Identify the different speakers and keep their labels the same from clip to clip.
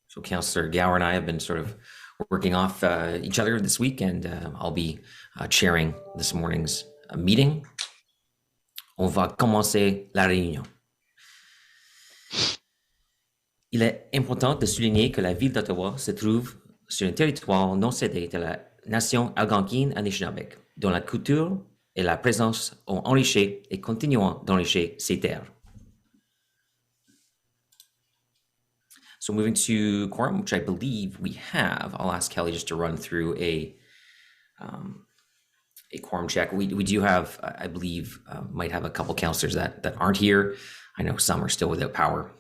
Speaker 1: So Councillor Gower and I have been sort of working off each other this week, and I'll be chairing this morning's meeting. On va commencer la réunion. Il est important de souligner que la ville d'Ottawa se trouve sur un territoire non cédé de la nation algonquine Anishinaabe, dont la culture et la présence ont enrichi et continuent d'enrichir ces terres. So moving to quorum, which I believe we have, I'll ask Kelly just to run through a quorum check. We do have, I believe, might have a couple councillors that aren't here. I know some are still without power,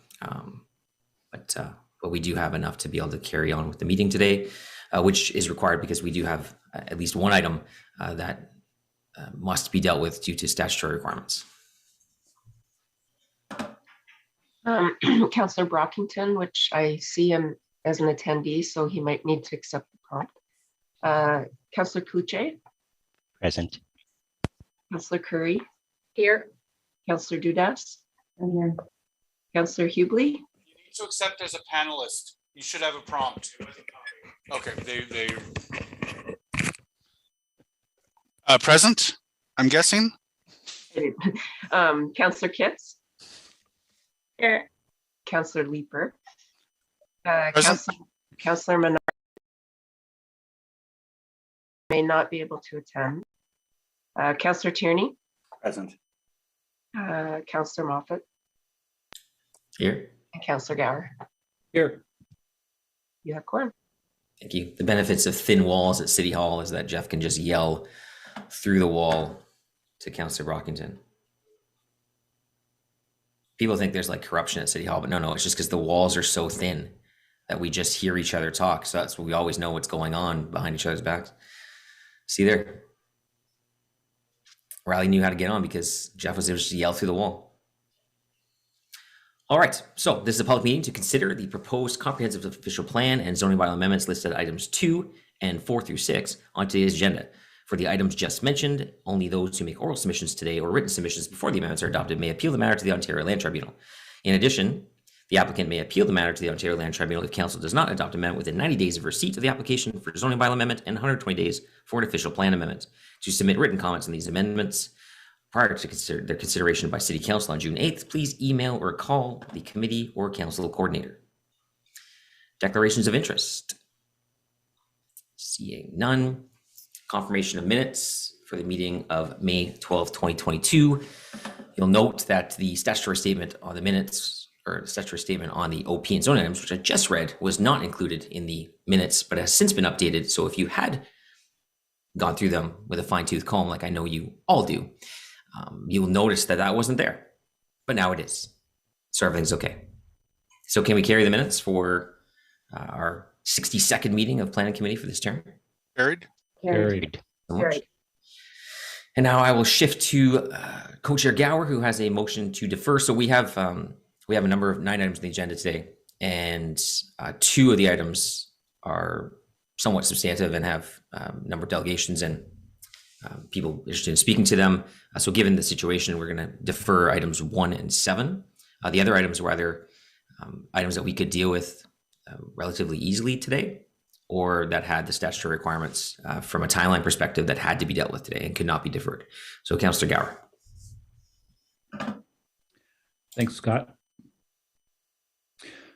Speaker 1: but we do have enough to be able to carry on with the meeting today, which is required because we do have at least one item that must be dealt with due to statutory requirements.
Speaker 2: Councillor Brockington, which I see him as an attendee, so he might need to accept the prompt. Councillor Kuche.
Speaker 3: Present.
Speaker 2: Councillor Curry. Here. Councillor Dudas. I'm here. Councillor Hubley.
Speaker 4: You need to accept as a panelist. You should have a prompt. Okay, they present, I'm guessing.
Speaker 2: Councillor Kitts. Here. Councillor Leeper. Councillor Menard may not be able to attend. Councillor Tierney.
Speaker 5: Present.
Speaker 2: Councillor Moffat.
Speaker 1: Here.
Speaker 2: And Councillor Gower.
Speaker 5: Here.
Speaker 2: You have quorum.
Speaker 1: Thank you. The benefits of thin walls at City Hall is that Jeff can just yell through the wall to Councillor Brockington. People think there's like corruption at City Hall, but no, it's just because the walls are so thin that we just hear each other talk. So that's what we always know what's going on behind each other's backs. See there? Riley knew how to get on because Jeff was able to just yell through the wall. All right, so this is a public meeting to consider the proposed comprehensive official plan and zoning bylaw amendments listed at items 2 and 4 through 6 on today's agenda. For the items just mentioned, only those who make oral submissions today or written submissions before the amendments are adopted may appeal the matter to the Ontario Land Tribunal. In addition, the applicant may appeal the matter to the Ontario Land Tribunal if council does not adopt amendment within 90 days of receipt of the application for zoning bylaw amendment and 120 days for an official plan amendment. To submit written comments on these amendments prior to their consideration by City Council on June 8th, please email or call the committee or council coordinator. Declarations of interest. Seeing none. Confirmation of minutes for the meeting of May 12, 2022. You'll note that the statutory statement on the minutes, or the statutory statement on the OP and zoning items, which I just read, was not included in the minutes, but has since been updated. So if you had gone through them with a fine-tooth comb, like I know you all do, you'll notice that that wasn't there, but now it is. So everything's okay. So can we carry the minutes for our 62nd meeting of Planning Committee for this term?
Speaker 4: Carried.
Speaker 3: Carried.
Speaker 2: Carried.
Speaker 1: And now I will shift to Co-Chair Gower, who has a motion to defer. So we have a number of 9 items on the agenda today, and 2 of the items are somewhat substantive and have a number of delegations and people interested in speaking to them. So given the situation, we're going to defer items 1 and 7. The other items were either items that we could deal with relatively easily today, or that had the statutory requirements from a timeline perspective that had to be dealt with today and could not be deferred. So Councillor Gower.
Speaker 6: Thanks, Scott.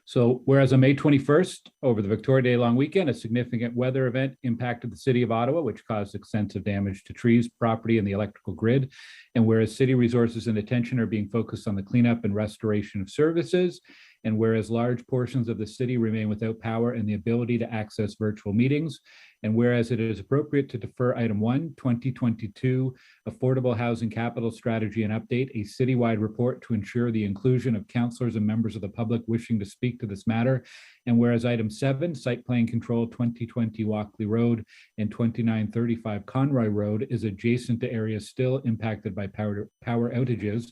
Speaker 6: So whereas on May 21st, over the Victoria Day long weekend, a significant weather event impacted the city of Ottawa, which caused extensive damage to trees, property, and the electrical grid. And whereas city resources and attention are being focused on the cleanup and restoration of services, and whereas large portions of the city remain without power and the ability to access virtual meetings, and whereas it is appropriate to defer item 1, 2022 Affordable Housing Capital Strategy and Update, a citywide report to ensure the inclusion of councillors and members of the public wishing to speak to this matter, and whereas item 7, Site Plan Control 2020 Walkley Road and 2935 Conroy Road is adjacent to areas still impacted by power outages.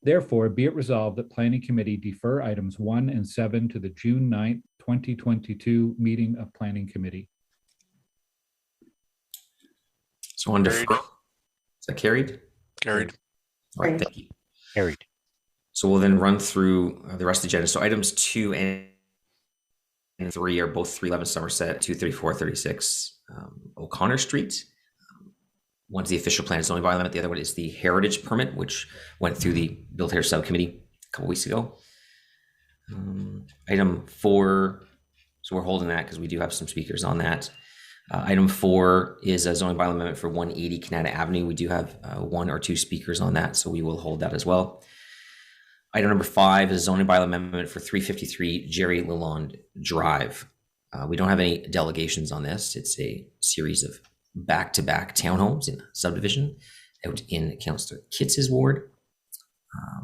Speaker 6: Therefore, be it resolved that Planning Committee defer items 1 and 7 to the June 9th, 2022 meeting of Planning Committee.
Speaker 1: So on defer, is that carried?
Speaker 4: Carried.
Speaker 1: All right, thank you.
Speaker 3: Carried.
Speaker 1: So we'll then run through the rest of the agenda. So items 2 and and 3 are both 311 Somerset, 23436 O'Connor Street. One's the official plan zoning bylaw. The other one is the heritage permit, which went through the Build Here subcommittee a couple weeks ago. Item 4, so we're holding that because we do have some speakers on that. Item 4 is a zoning bylaw amendment for 180 Canada Avenue. We do have 1 or 2 speakers on that, so we will hold that as well. Item number 5 is zoning bylaw amendment for 353 Jerry Lalonde Drive. We don't have any delegations on this. It's a series of back-to-back townhomes in a subdivision out in Councillor Kitz's ward.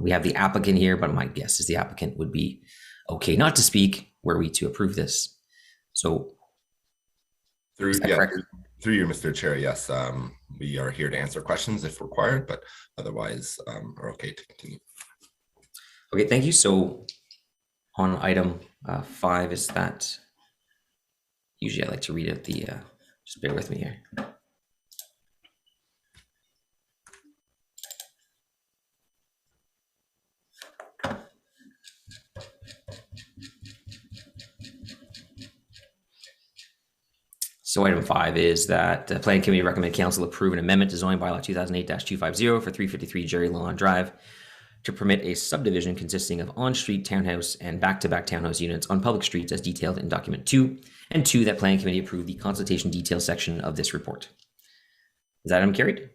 Speaker 1: We have the applicant here, but my guess is the applicant would be okay not to speak were we to approve this. So
Speaker 5: Through
Speaker 1: is that
Speaker 5: you,
Speaker 1: correct?
Speaker 5: Mr. Chair, yes, we are here to answer questions if required, but otherwise are okay to continue.
Speaker 1: Okay, thank you. So on item 5, is that, usually I like to read out the, just bear with me here. So item 5 is that the Planning Committee recommend council approve an amendment to zoning bylaw 2008-250 for 353 Jerry Lalonde Drive to permit a subdivision consisting of on-street townhouse and back-to-back townhouse units on public streets as detailed in document 2, and 2, that Planning Committee approve the consultation detail section of this report. Is that item carried?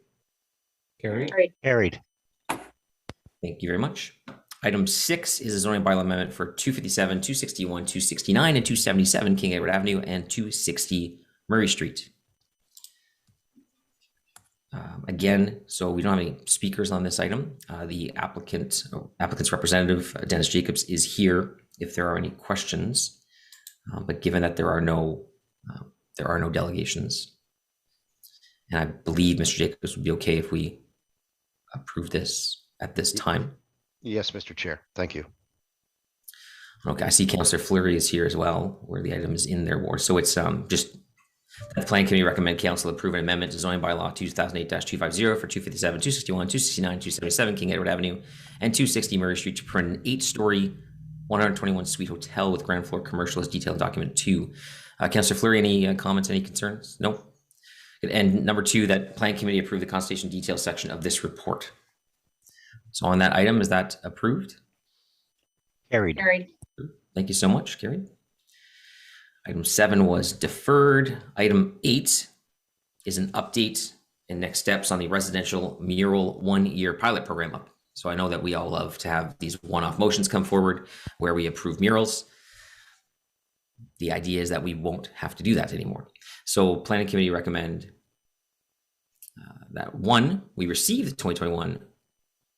Speaker 6: Carried.
Speaker 3: Carried.
Speaker 1: Thank you very much. Item 6 is a zoning bylaw amendment for 257, 261, 269, and 277 King Edward Avenue and 260 Murray Street. Again, so we don't have any speakers on this item. The applicant's representative, Dennis Jacobs, is here if there are any questions. But given that there are no delegations, and I believe Mr. Jacobs would be okay if we approve this at this time.
Speaker 7: Yes, Mr. Chair. Thank you.
Speaker 1: Okay, I see Councillor Fleury is here as well, where the item is in their ward. So it's just the Planning Committee recommend council approve an amendment to zoning bylaw 2008-250 for 257, 261, 269, 277 King Edward Avenue and 260 Murray Street to print an 8-story 121 suite hotel with ground floor commercial as detailed in document 2. Councillor Fleury, any comments, any concerns? No. And number 2, that Planning Committee approve the consultation details section of this report. So on that item, is that approved?
Speaker 3: Carried.
Speaker 1: Thank you so much, Carrie. Item 7 was deferred. Item 8 is an update and next steps on the residential mural 1-year pilot program. So I know that we all love to have these one-off motions come forward where we approve murals. The idea is that we won't have to do that anymore. So Planning Committee recommend that 1, we receive the 2021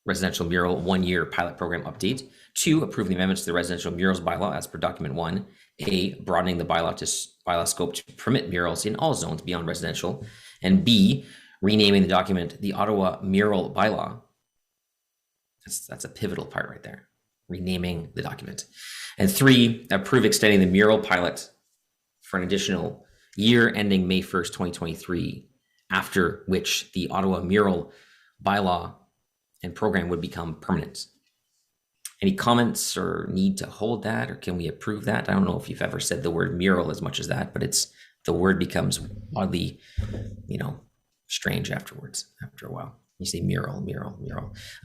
Speaker 1: residential mural 1-year pilot program update. 2, approve the amendments to the residential murals bylaw as per document 1. A, broadening the bylaw scope to permit murals in all zones beyond residential. And B, renaming the document the Ottawa Mural Bylaw. That's a pivotal part right there. Renaming the document. And 3, approve extending the mural pilot for an additional year ending May 1st, 2023, after which the Ottawa Mural Bylaw and program would become permanent. Any comments or need to hold that, or can we approve that? I don't know if you've ever said the word mural as much as that, but the word becomes oddly, strange afterwards, after a while. You say mural.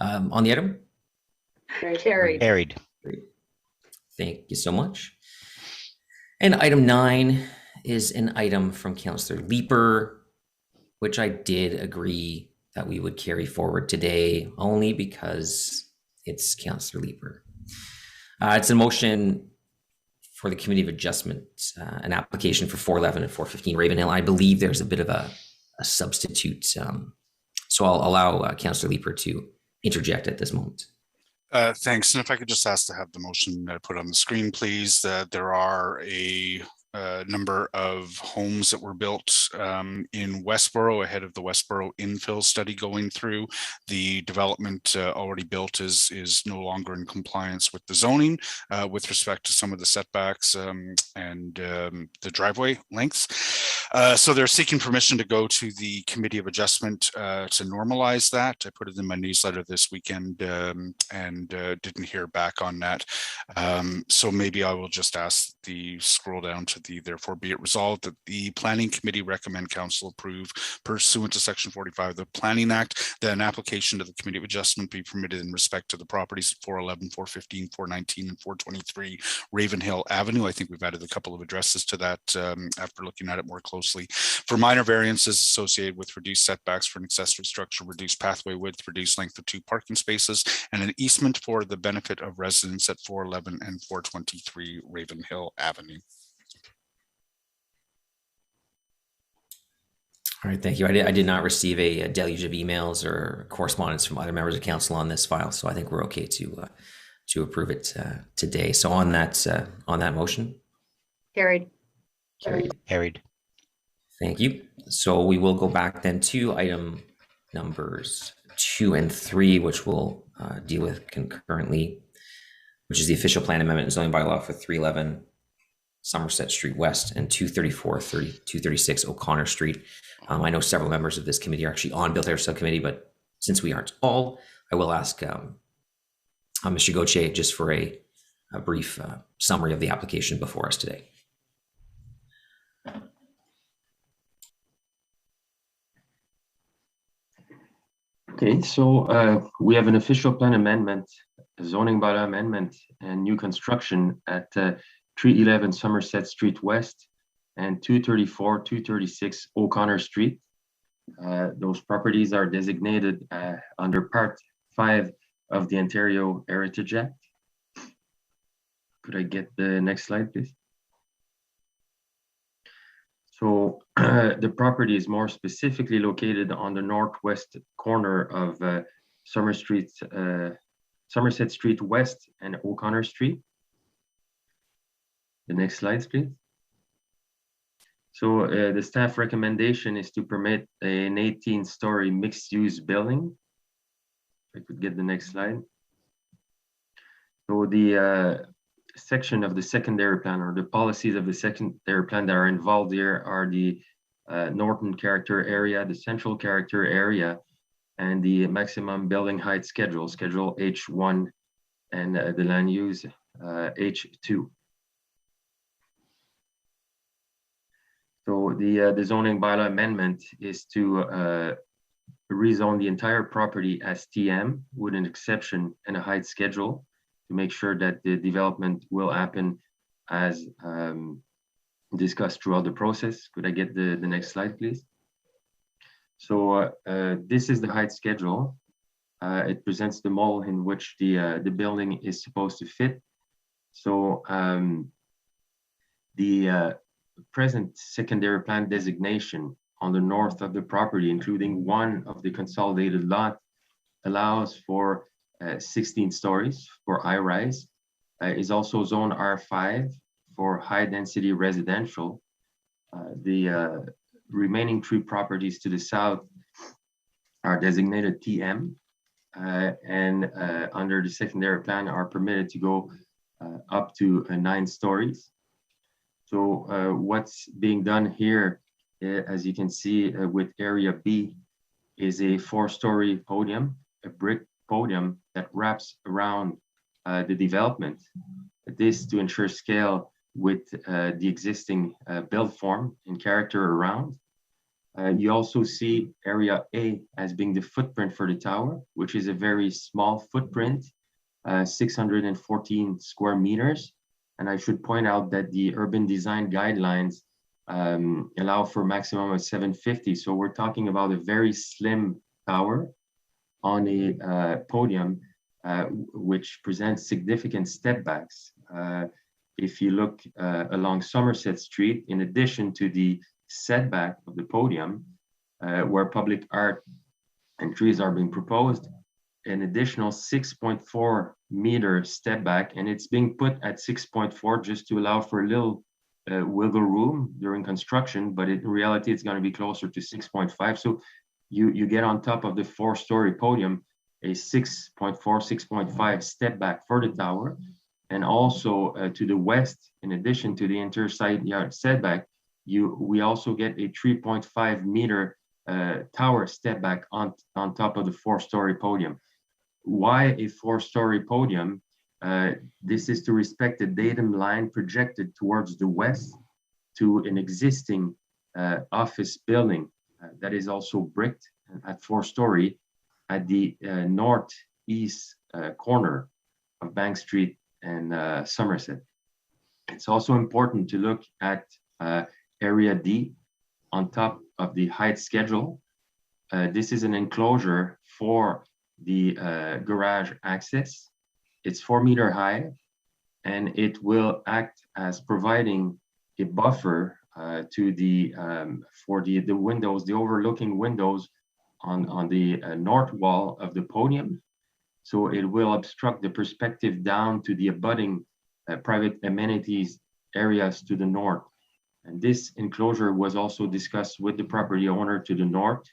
Speaker 1: On the item?
Speaker 3: Carried.
Speaker 1: Thank you so much. And item 9 is an item from Councillor Leeper, which I did agree that we would carry forward today only because it's Councillor Leeper. It's a motion for the Committee of Adjustment, an application for 411 and 415 Ravenhill. I believe there's a bit of a substitute. So I'll allow Councillor Leeper to interject at this moment.
Speaker 4: Thanks. And if I could just ask to have the motion put on the screen, please. There are a number of homes that were built in Westboro ahead of the Westboro infill study going through. The development already built is no longer in compliance with the zoning with respect to some of the setbacks and the driveway lengths. So they're seeking permission to go to the Committee of Adjustment to normalize that. I put it in my newsletter this weekend and didn't hear back on that. So maybe I will just ask the scroll down to the therefore be it resolved that the Planning Committee recommend Council approve pursuant to Section 45 of the Planning Act that an application to the Committee of Adjustment be permitted in respect to the properties at 411, 415, 419, and 423 Ravenhill Avenue. I think we've added a couple of addresses to that after looking at it more closely. For minor variances associated with reduced setbacks for an accessory structure, reduced pathway width, reduced length of 2 parking spaces, and an easement for the benefit of residents at 411 and 423 Ravenhill Avenue.
Speaker 1: All right, thank you. I did not receive a deluge of emails or correspondence from other members of council on this file, so I think we're okay to approve it today. So on that motion.
Speaker 3: Carried.
Speaker 7: Carried.
Speaker 1: Thank you. So we will go back then to item numbers 2 and 3, which we'll deal with concurrently, which is the official plan amendment and zoning bylaw for 311 Somerset Street West and 236 O'Connor Street. I know several members of this committee are actually on Built Air Subcommittee, but since we aren't all, I will ask Mr. Gauthier just for a brief summary of the application before us today.
Speaker 8: Okay, so we have an official plan amendment, a zoning bylaw amendment, and new construction at 311 Somerset Street West and 234, 236 O'Connor Street. Those properties are designated under Part 5 of the Ontario Heritage Act. Could I get the next slide, please? So the property is more specifically located on the northwest corner of Somerset Street West and O'Connor Street. The next slides, please. So the staff recommendation is to permit an 18-story mixed-use building. If I could get the next slide. So the section of the secondary plan, or the policies of the secondary plan that are involved here, are the northern character area, the central character area, and the maximum building height schedule, schedule H1, and the land use H2. So the zoning bylaw amendment is to rezone the entire property as TM with an exception and a height schedule to make sure that the development will happen as discussed throughout the process. Could I get the next slide, please? So this is the height schedule. It presents the model in which the building is supposed to fit. So the present secondary plan designation on the north of the property, including one of the consolidated lot, allows for 16 stories for high rise, is also zone R5 for high density residential. The remaining 3 properties to the south are designated TM and under the secondary plan are permitted to go up to 9 stories. So what's being done here, as you can see with area B, is a 4-story podium, a brick podium that wraps around the development. This to ensure scale with the existing build form and character around. You also see area A as being the footprint for the tower, which is a very small footprint, 614 square meters. And I should point out that the urban design guidelines allow for maximum of 750. So we're talking about a very slim tower on a podium, which presents significant step backs. If you look along Somerset Street, in addition to the setback of the podium, where public art and trees are being proposed, an additional 6.4 meter step back, and it's being put at 6.4 just to allow for a little wiggle room during construction, but in reality, it's going to be closer to 6.5. So you get on top of the 4-story podium, a 6.4, 6.5 step back for the tower. And also to the west, in addition to the inter side yard setback, we also get a 3.5 meter tower step back on top of the 4-story podium. Why a 4-story podium? This is to respect the datum line projected towards the west to an existing office building that is also bricked at 4-story at the northeast corner of Bank Street and Somerset. It's also important to look at Area D on top of the height schedule. This is an enclosure for the garage access. It's 4 meter high, and it will act as providing a buffer to the for the windows, the overlooking windows on the north wall of the podium. So it will obstruct the perspective down to the abutting private amenities areas to the north. And this enclosure was also discussed with the property owner to the north,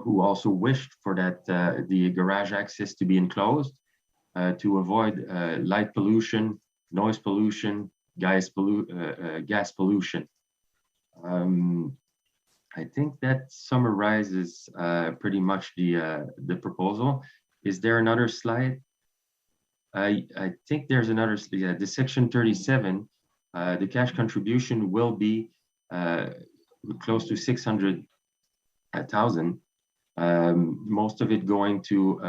Speaker 8: who also wished for that the garage access to be enclosed to avoid light pollution, noise pollution, gas pollution. I think that summarizes pretty much the proposal. Is there another slide? I think there's another, yeah, the section 37, the cash contribution will be close to 600,000. Most of it going to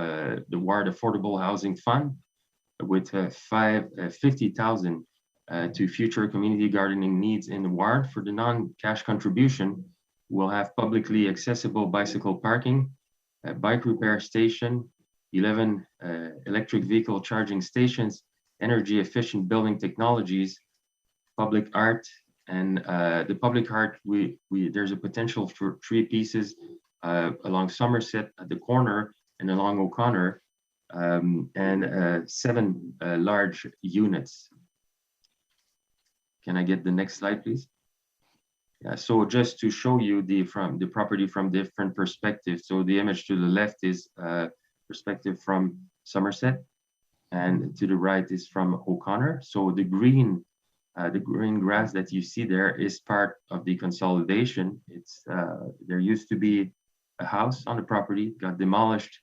Speaker 8: the Ward Affordable Housing Fund, with 50,000 to future community gardening needs in the ward. For the non-cash contribution, we'll have publicly accessible bicycle parking, a bike repair station, 11 electric vehicle charging stations, energy efficient building technologies, public art, and the public art, there's a potential for 3 pieces along Somerset at the corner and along O'Connor, and 7 large units. Can I get the next slide, please? Yeah, so just to show you the property from different perspectives. So the image to the left is perspective from Somerset, and to the right is from O'Connor. So the green grass that you see there is part of the consolidation. It's there used to be a house on the property, got demolished.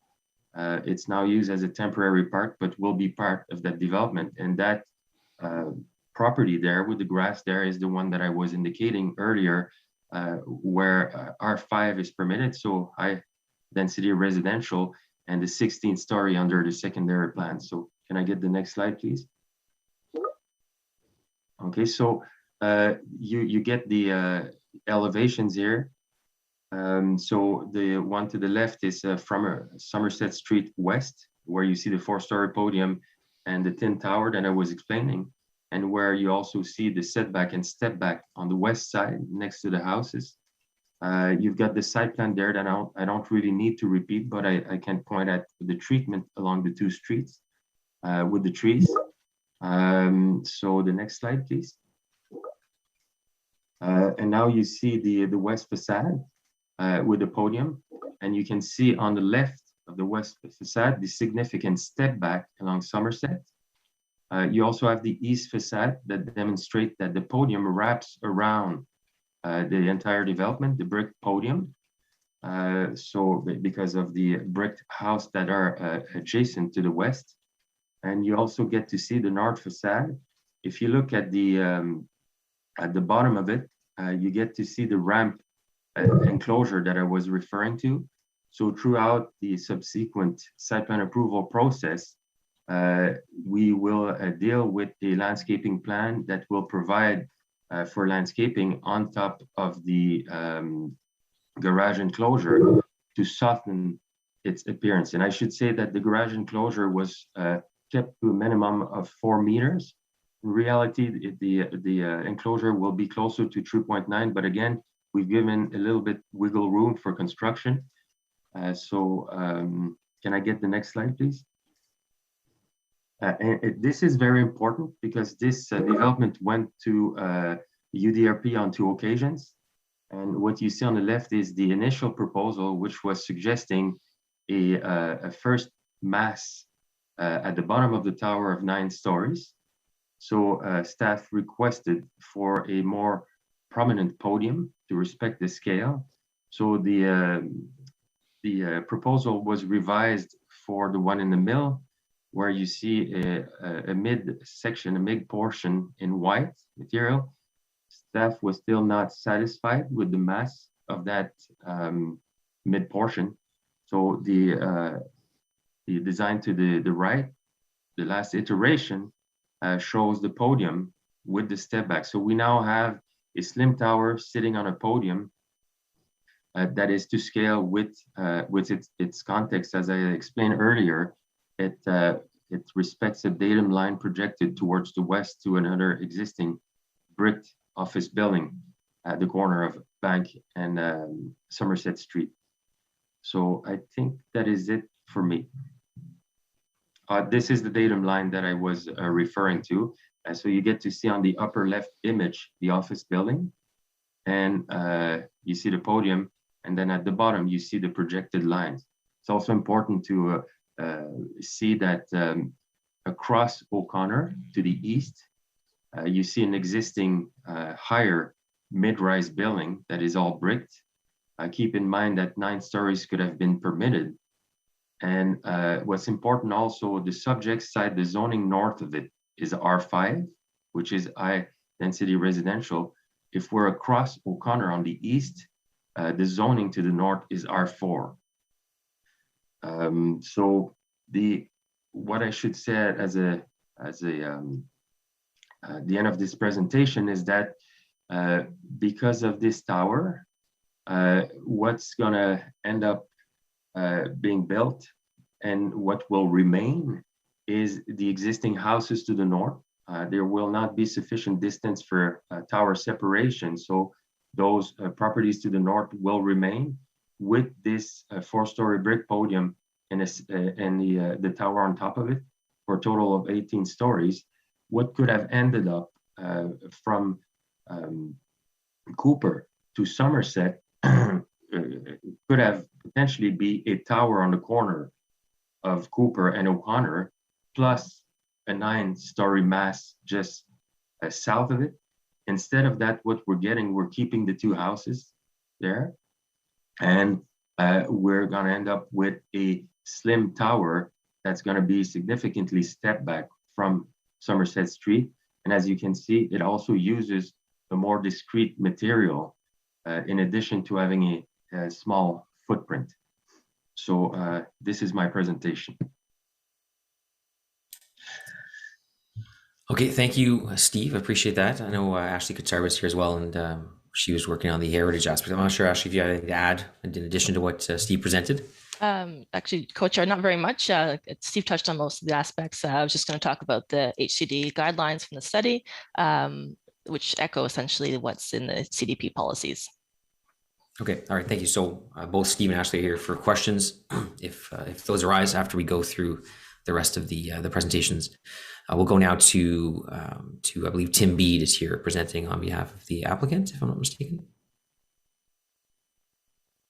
Speaker 8: It's now used as a temporary park, but will be part of that development. And that property there with the grass there is the one that I was indicating earlier, where R5 is permitted, so high density residential, and the 16th story under the secondary plan. So can I get the next slide, please? Okay, so you get the elevations here. So the one to the left is from Somerset Street West, where you see the 4-story podium and the tin tower that I was explaining, and where you also see the setback and step back on the west side next to the houses. You've got the site plan there that I don't really need to repeat, but I can point at the treatment along the 2 streets with the trees. So the next slide, please. And now you see the west facade with the podium, and you can see on the left of the west facade the significant step back along Somerset. You also have the east facade that demonstrate that the podium wraps around the entire development, the brick podium. So because of the brick house that are adjacent to the west. And you also get to see the north facade. If you look at the bottom of it, you get to see the ramp enclosure that I was referring to. So throughout the subsequent site plan approval process, we will deal with a landscaping plan that will provide for landscaping on top of the garage enclosure to soften its appearance. And I should say that the garage enclosure was kept to a minimum of 4 meters. In reality, the enclosure will be closer to 3.9, but again, we've given a little bit wiggle room for construction. Can I get the next slide, please? This is very important because this development went to UDRP on 2 occasions. And what you see on the left is the initial proposal, which was suggesting a first mass at the bottom of the tower of 9 stories. So staff requested for a more prominent podium to respect the scale. So the proposal was revised for the one in the middle, where you see a mid section, a mid portion in white material. Staff was still not satisfied with the mass of that mid portion. So the design to the right, the last iteration, shows the podium with the step back. So we now have a slim tower sitting on a podium that is to scale with its context. As I explained earlier, it respects a datum line projected towards the west to another existing brick office building at the corner of Bank and Somerset Street. So I think that is it for me. This is the datum line that I was referring to. So you get to see on the upper left image, the office building, and you see the podium, and then at the bottom, you see the projected lines. It's also important to see that across O'Connor to the east, you see an existing higher mid-rise building that is all bricked. Keep in mind that 9 stories could have been permitted. And what's important also, the subject side, the zoning north of it is R5, which is high density residential. If we're across O'Connor on the east, the zoning to the north is R4. So what I should say as the end of this presentation is that because of this tower, what's gonna end up being built and what will remain is the existing houses to the north. There will not be sufficient distance for tower separation. So those properties to the north will remain with this 4-story brick podium and the tower on top of it for a total of 18 stories. What could have ended up from Cooper to Somerset could have potentially be a tower on the corner of Cooper and O'Connor, plus a 9-story mass just south of it. Instead of that, what we're keeping the 2 houses there, and we're gonna end up with a slim tower that's gonna be significantly stepped back from Somerset Street. And as you can see, it also uses a more discrete material in addition to having a small footprint. So this is my presentation.
Speaker 1: Okay, thank you, Steve. I appreciate that. I know Ashley Kutsar was here as well, and she was working on the heritage aspect. I'm not sure, Ashley, if you had anything to add in addition to what Steve presented.
Speaker 9: Actually, Co-Chair, not very much. Steve touched on most of the aspects. I was just going to talk about the HCD guidelines from the study, which echo essentially what's in the CDP policies.
Speaker 1: Okay, all right, thank you. So both Steve and Ashley are here for questions. If those arise after we go through the rest of the presentations, we'll go now to I believe Tim Bede is here presenting on behalf of the applicant, if I'm not mistaken.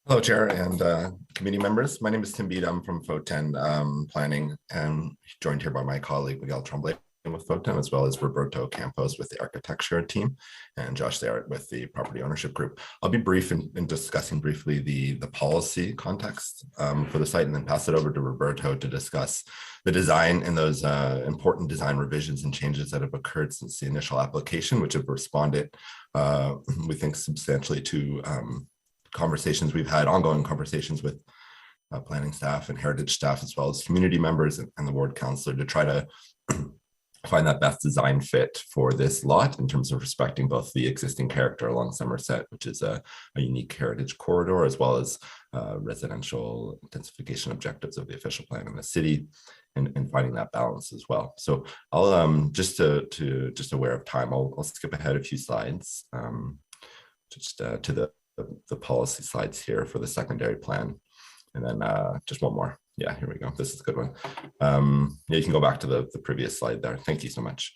Speaker 5: Hello, Chair and committee members. My name is Tim Bede. I'm from FO10 Planning, and joined here by my colleague Miguel Tremblay with FO10, as well as Roberto Campos with the architecture team, and Josh Zarrett with the property ownership group. I'll be brief in discussing briefly the policy context for the site, and then pass it over to Roberto to discuss the design and those important design revisions and changes that have occurred since the initial application, which have responded, we think, substantially to conversations we've had, ongoing conversations with planning staff and heritage staff, as well as community members and the ward councillor, to try to find that best design fit for this lot in terms of respecting both the existing character along Somerset, which is a unique heritage corridor, as well as residential intensification objectives of the official plan in the city, and finding that balance as well. So I'll just aware of time, I'll skip ahead a few slides to the policy slides here for the secondary plan, and then just one more. Yeah, here we go. This is a good one. Yeah, you can go back to the previous slide there. Thank you so much.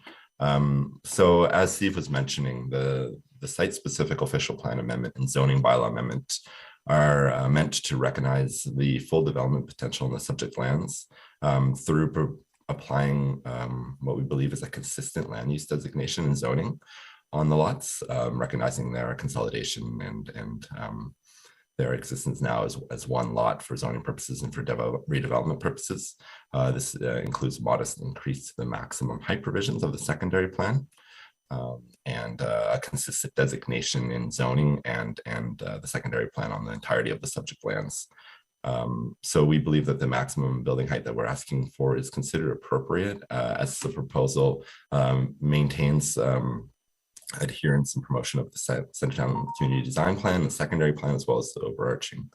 Speaker 5: So as Steve was mentioning, the site-specific official plan amendment and zoning bylaw amendment are meant to recognize the full development potential in the subject lands through applying what we believe is a consistent land use designation and zoning on the lots, recognizing their consolidation and their existence now as one lot for zoning purposes and for redevelopment purposes. This includes modest increase to the maximum height provisions of the secondary plan, and a consistent designation in zoning and the secondary plan on the entirety of the subject lands. So we believe that the maximum building height that we're asking for is considered appropriate, as the proposal maintains adherence and promotion of the Centertown Community Design Plan, the secondary plan, as well as the overarching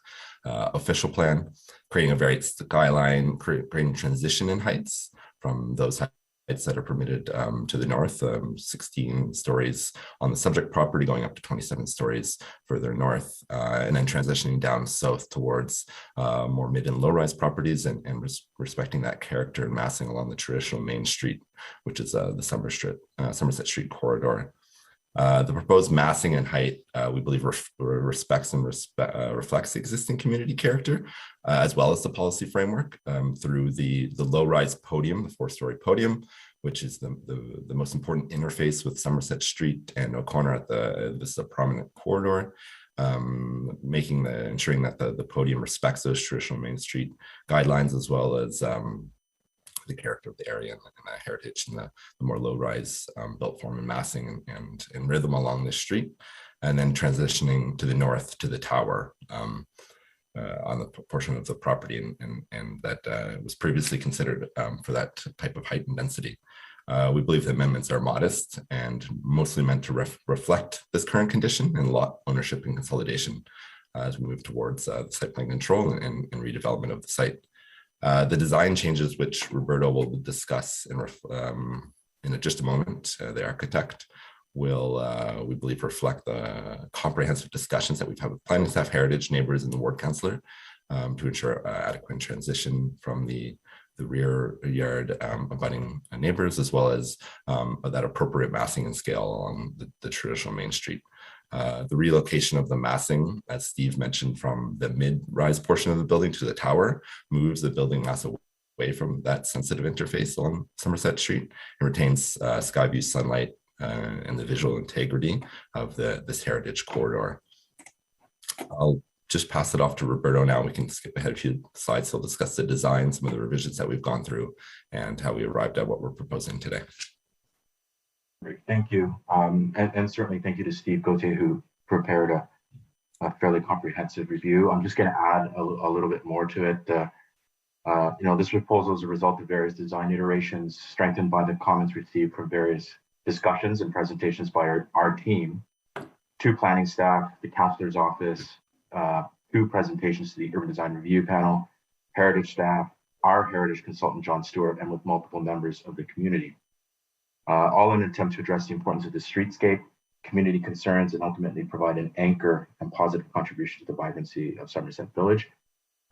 Speaker 5: official plan, creating a varied skyline, creating transition in heights from those heights that are permitted to the north, 16 stories on the subject property, going up to 27 stories further north, and then transitioning down south towards more mid and low-rise properties, and respecting that character and massing along the traditional main street, which is the Somerset Street corridor. The proposed massing and height, we believe, respects and reflects existing community character, as well as the policy framework through the low-rise podium, the 4-story podium, which is the most important interface with Somerset Street and O'Connor at this is a prominent corridor, ensuring that the podium respects those traditional Main Street guidelines, as well as the character of the area and the heritage and the more low-rise built form and massing and rhythm along this street, and then transitioning to the north to the tower on the portion of the property and that was previously considered for that type of height and density. We believe the amendments are modest and mostly meant to reflect this current condition and lot ownership and consolidation as we move towards the site plan control and redevelopment of the site. The design changes, which Roberto will discuss in just a moment, the architect, will, we believe, reflect the comprehensive discussions that we've had with planning staff, heritage, neighbors, and the ward councillor to ensure adequate transition from the rear yard abutting neighbors, as well as that appropriate massing and scale along the traditional Main Street. The relocation of the massing, as Steve mentioned, from the mid-rise portion of the building to the tower moves the building mass away from that sensitive interface along Somerset Street and retains sky view sunlight and the visual integrity of this heritage corridor. I'll just pass it off to Roberto now. We can skip ahead a few slides. He'll discuss the design, some of the revisions that we've gone through, and how we arrived at what we're proposing today.
Speaker 10: Great, thank you. And certainly thank you to Steve Gauthier, who prepared a fairly comprehensive review. I'm just going to add a little bit more to it. This proposal is a result of various design iterations, strengthened by the comments received from various discussions and presentations by our team, 2 planning staff, the councillor's office, 2 presentations to the urban design review panel, heritage staff, our heritage consultant, John Stewart, and with multiple members of the community. All in an attempt to address the importance of the streetscape, community concerns, and ultimately provide an anchor and positive contribution to the vibrancy of Somerset Village.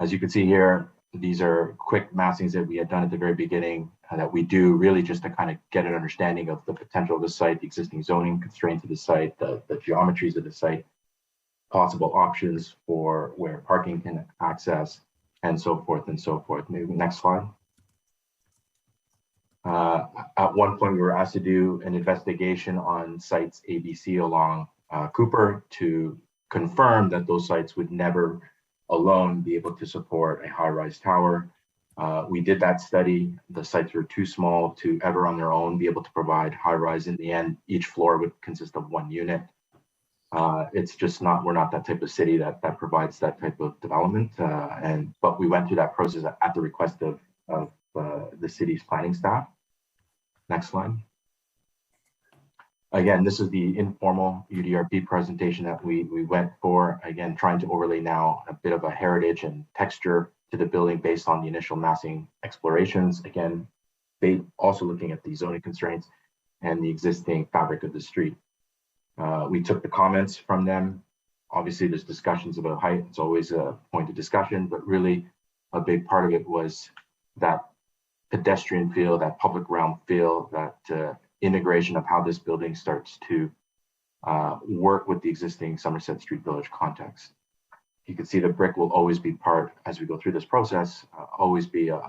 Speaker 10: As you can see here, these are quick massings that we had done at the very beginning that we do really just to kind of get an understanding of the potential of the site, the existing zoning constraints of the site, the geometries of the site, possible options for where parking can access, and so forth and so forth. Maybe next slide. At one point, we were asked to do an investigation on sites ABC along Cooper to confirm that those sites would never alone be able to support a high-rise tower. We did that study. The sites were too small to ever on their own be able to provide high-rise. In the end, each floor would consist of 1 unit. It's just not, we're not that type of city that provides that type of development. But we went through that process at the request of the city's planning staff. Next slide. Again, this is the informal UDRP presentation that we went for. Again, trying to overlay now a bit of a heritage and texture to the building based on the initial massing explorations. Again, they also looking at the zoning constraints and the existing fabric of the street. We took the comments from them. Obviously, there's discussions about height. It's always a point of discussion, but really a big part of it was that pedestrian feel, that public realm feel, that integration of how this building starts to work with the existing Somerset Street Village context. you can see the brick will always be part, as we go through this process, always be a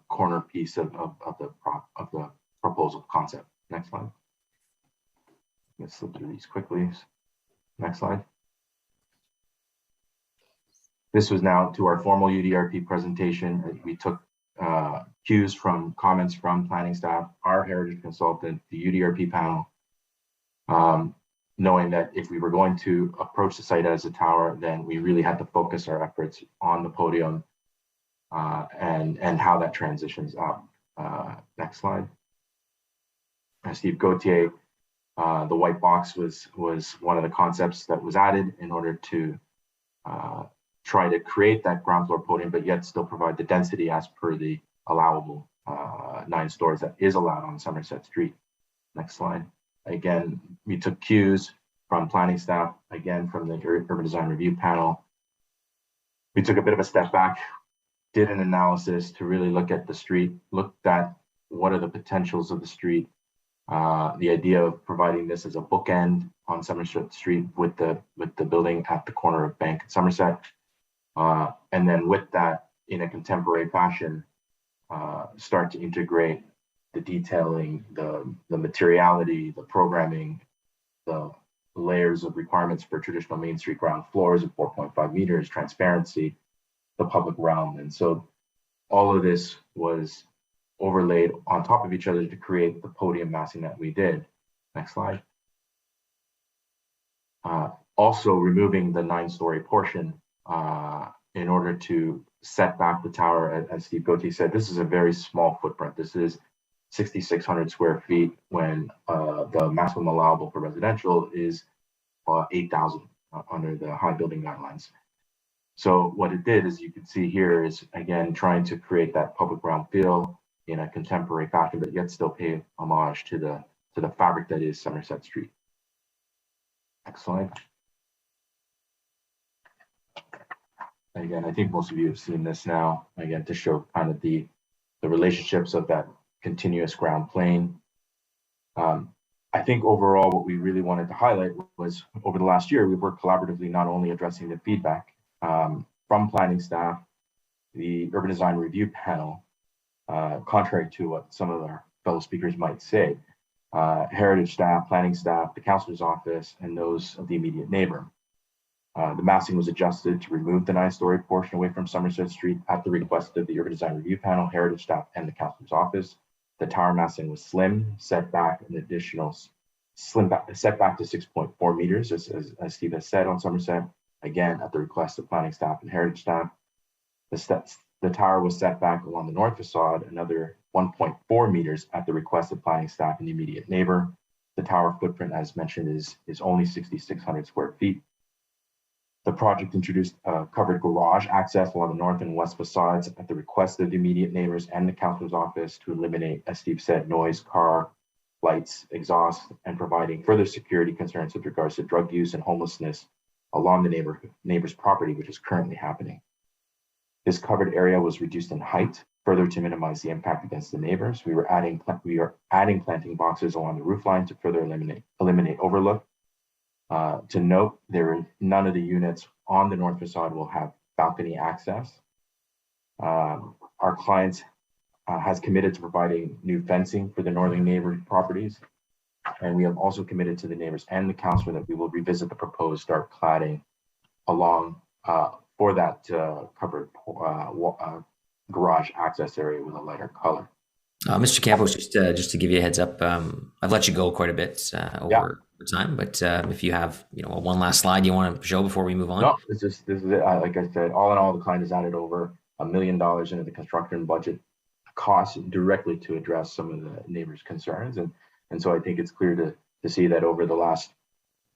Speaker 10: corner piece of the proposal concept. Next slide. Let's slip through these quickly. Next slide. This was now to our formal UDRP presentation. We took cues from comments from planning staff, our heritage consultant, the UDRP panel, knowing that if we were going to approach the site as a tower, then we really had to focus our efforts on the podium and how that transitions up. Next slide. Steve Gauthier, the white box was one of the concepts that was added in order to try to create that ground floor podium, but yet still provide the density as per the allowable 9 stories that is allowed on Somerset Street. Next slide. Again, we took cues from planning staff, again, from the urban design review panel. We took a bit of a step back, did an analysis to really look at the street, looked at what are the potentials of the street, the idea of providing this as a bookend on Somerset Street with the building at the corner of Bank and Somerset. And then with that, in a contemporary fashion, start to integrate the detailing, the materiality, the programming, the layers of requirements for traditional Main Street ground floors of 4.5 meters, transparency, the public realm. And so all of this was overlaid on top of each other to create the podium massing that we did. Next slide. Also removing the 9-story portion in order to set back the tower, as Steve Gauthier said, this is a very small footprint. This is 6,600 square feet when the maximum allowable for residential is 8,000 under the high building guidelines. So what it did, as you can see here, is again trying to create that public realm feel in a contemporary fashion, but yet still pay homage to the fabric that is Somerset Street. Next slide. Again, I think most of you have seen this now, again, to show kind of the relationships of that continuous ground plane. I think overall, what we really wanted to highlight was over the last year, we worked collaboratively, not only addressing the feedback from planning staff, the urban design review panel, contrary to what some of our fellow speakers might say, heritage staff, planning staff, the councilor's office, and those of the immediate neighbor. The massing was adjusted to remove the 9-story portion away from Somerset Street at the request of the urban design review panel, heritage staff, and the councilor's office. The tower massing was slim, set back an additional setback to 6.4 meters, as Steve has said, on Somerset, again, at the request of planning staff and heritage staff. The tower was set back along the north facade, another 1.4 meters at the request of planning staff and the immediate neighbor. The tower footprint, as mentioned, is only 6,600 square feet. The project introduced covered garage access along the north and west facades at the request of the immediate neighbors and the councilor's office to eliminate, as Steve said, noise, car, lights, exhaust, and providing further security concerns with regards to drug use and homelessness along the neighbor's property, which is currently happening. This covered area was reduced in height, further to minimize the impact against the neighbors. We are adding planting boxes along the roofline to further eliminate overlook. To note, none of the units on the north facade will have balcony access. Our client has committed to providing new fencing for the northern neighbor properties. And we have also committed to the neighbors and the councilor that we will revisit the proposed dark cladding along for that covered garage access area with a lighter color.
Speaker 1: Mr. Campos, just to give you a heads up, I've let you go quite a bit over time, but if you have one last slide you want to show before we move on.
Speaker 10: No, this is it. Like I said, all in all, the client has added over $1 million into the construction budget costs directly to address some of the neighbors' concerns, and so I think it's clear to see that over the last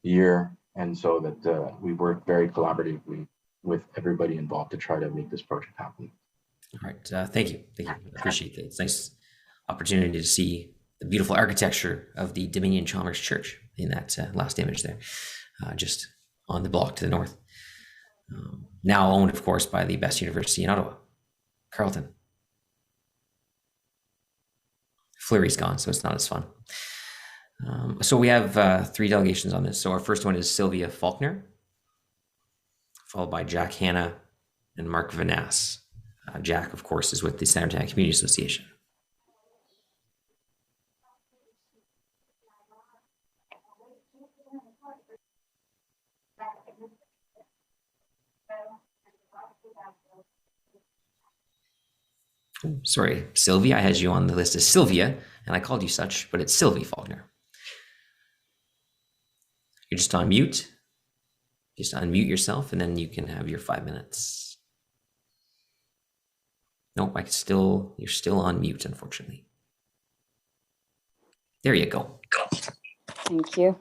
Speaker 10: year, and so that we worked very collaboratively with everybody involved to try to make this project happen.
Speaker 1: All right, thank you. I appreciate that. It's a nice opportunity to see the beautiful architecture of the Dominion Chalmers Church in that last image there, just on the block to the north. Now owned, of course, by the best university in Ottawa, Carleton. Fleury's gone, so it's not as fun. So we have 3 delegations on this. So our first one is Sylvia Faulkner followed by Jack Hanna and Mark Vanass. Jack, of course, is with the Centertown Community Association. Oh, sorry, Sylvia, I had you on the list as Sylvia, and I called you such, but it's Sylvie Faulkner. You're just on mute. Just unmute yourself, and then you can have your 5 minutes. Nope, you're still on mute, unfortunately. There you go.
Speaker 11: Thank you.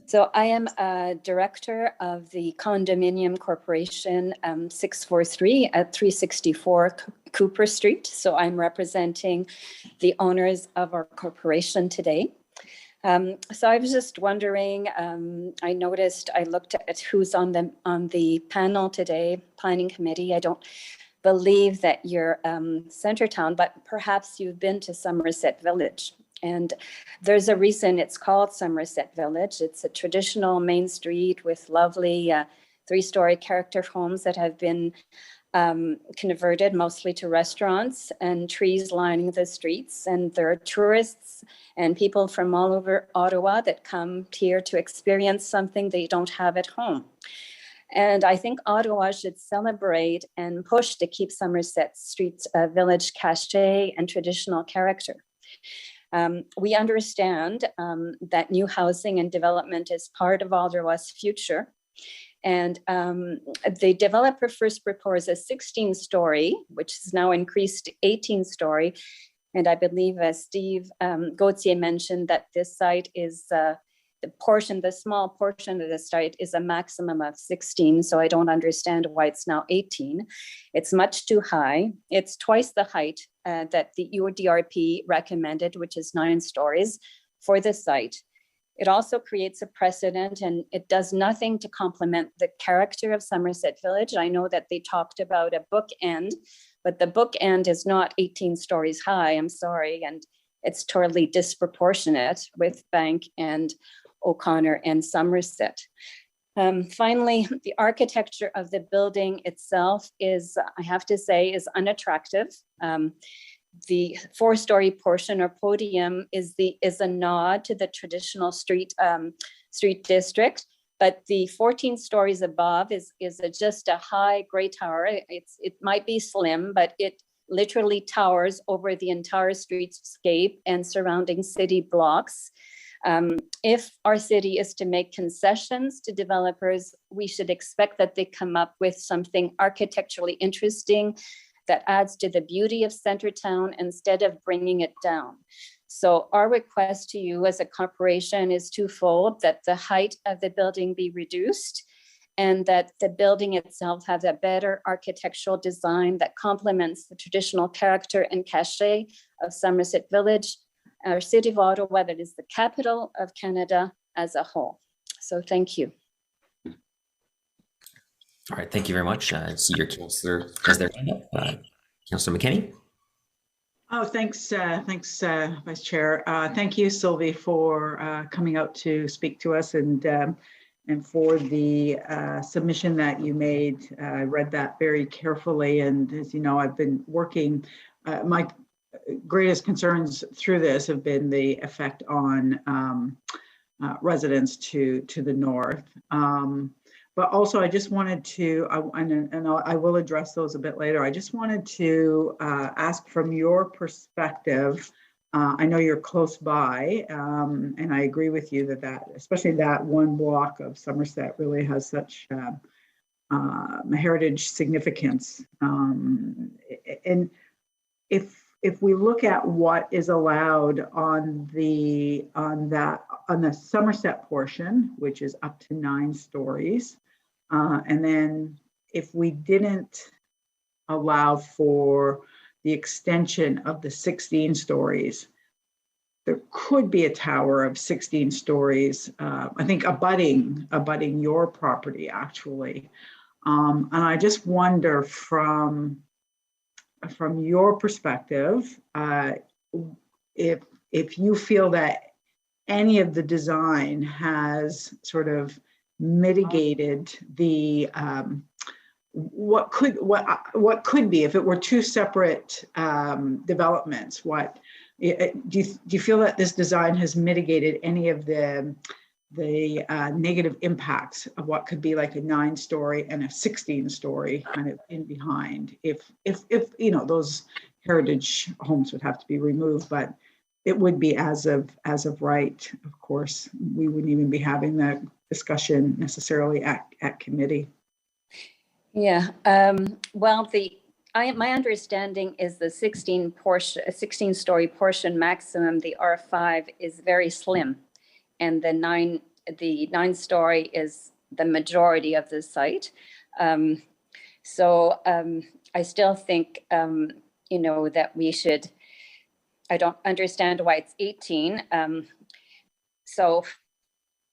Speaker 11: So I am a director of the Condominium Corporation 643 at 364 Cooper Street. So I'm representing the owners of our corporation today. So I was just wondering, I looked at who's on the panel today, Planning Committee. I don't believe that you're Centertown, but perhaps you've been to Somerset Village. And there's a reason it's called Somerset Village. It's a traditional main street with lovely 3-story character homes that have been converted mostly to restaurants, and trees lining the streets. And there are tourists and people from all over Ottawa that come here to experience something they don't have at home. And I think Ottawa should celebrate and push to keep Somerset Street's village cachet and traditional character. We understand that new housing and development is part of Ottawa's future. And the developer first proposed a 16-story, which is now increased to 18-story. And I believe, as Steve Gauthier mentioned, that this site is the small portion of the site is a maximum of 16. So I don't understand why it's now 18. It's much too high. It's twice the height that the UDRP recommended, which is 9 stories for the site. It also creates a precedent, and it does nothing to complement the character of Somerset Village. I know that they talked about a bookend, but the bookend is not 18 stories high, I'm sorry, and it's totally disproportionate with Bank and O'Connor and Somerset. Finally, the architecture of the building itself is, I have to say, is unattractive. The 4-story portion or podium is a nod to the traditional street district, but the 14 stories above is just a high gray tower. It might be slim, but it literally towers over the entire streetscape and surrounding city blocks. If our city is to make concessions to developers, we should expect that they come up with something architecturally interesting that adds to the beauty of Centertown instead of bringing it down. So our request to you as a corporation is twofold: that the height of the building be reduced, and that the building itself has a better architectural design that complements the traditional character and cachet of Somerset Village, our city of Ottawa, that is the capital of Canada as a whole. So thank you.
Speaker 1: All right, thank you very much. I see your councillor has their hand up. Councillor McKenney.
Speaker 12: Oh, thanks, Vice Chair. Thank you, Sylvie, for coming out to speak to us and for the submission that you made. I read that very carefully, and as you know, I've been working. My greatest concerns through this have been the effect on residents to the north. But also, I just wanted to, and I will address those a bit later. I just wanted to ask from your perspective. I know you're close by, and I agree with you that especially that one block of Somerset really has such heritage significance. And if we look at what is allowed on the Somerset portion, which is up to 9 stories, and then if we didn't allow for the extension of the 16 stories, there could be a tower of 16 stories, I think abutting your property actually. And I just wonder from your perspective, if you feel that any of the design has sort of mitigated the what could be if it were two separate developments. Do you feel that this design has mitigated any of the negative impacts of what could be like a 9-story and a 16-story kind of in behind, if you know, those heritage homes would have to be removed, but it would be as of right. Of course, we wouldn't even be having that discussion necessarily at committee.
Speaker 11: Yeah. Well, my understanding is the 16-story portion maximum, the R5 is very slim, and the 9-story is the majority of the site. So I still think, you know, that we should. I don't understand why it's 18. So,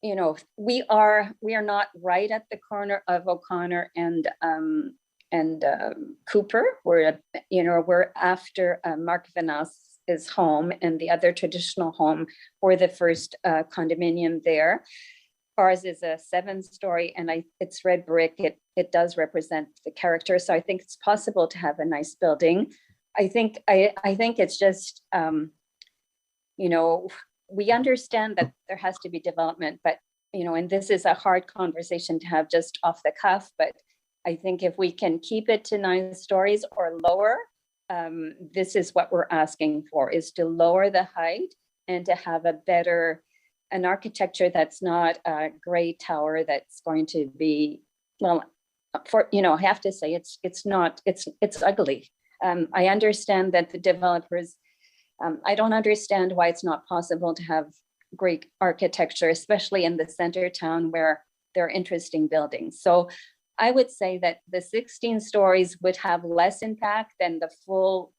Speaker 11: you know, we are not right at the corner of O'Connor and Cooper. We're after Mark Vanas's home and the other traditional home for the first condominium there. Ours is a 7-story and it's red brick. It does represent the character. So I think it's possible to have a nice building. I think it's just, you know, we understand that there has to be development, but, you know, and this is a hard conversation to have just off the cuff, but I think if we can keep it to 9 stories or lower, this is what we're asking for, is to lower the height and to have an architecture that's not a gray tower that's going to be, well, for, you know, I have to say it's ugly. I understand that the developers, I don't understand why it's not possible to have great architecture, especially in the center town where there are interesting buildings. So I would say that the 16 stories would have less impact than the full,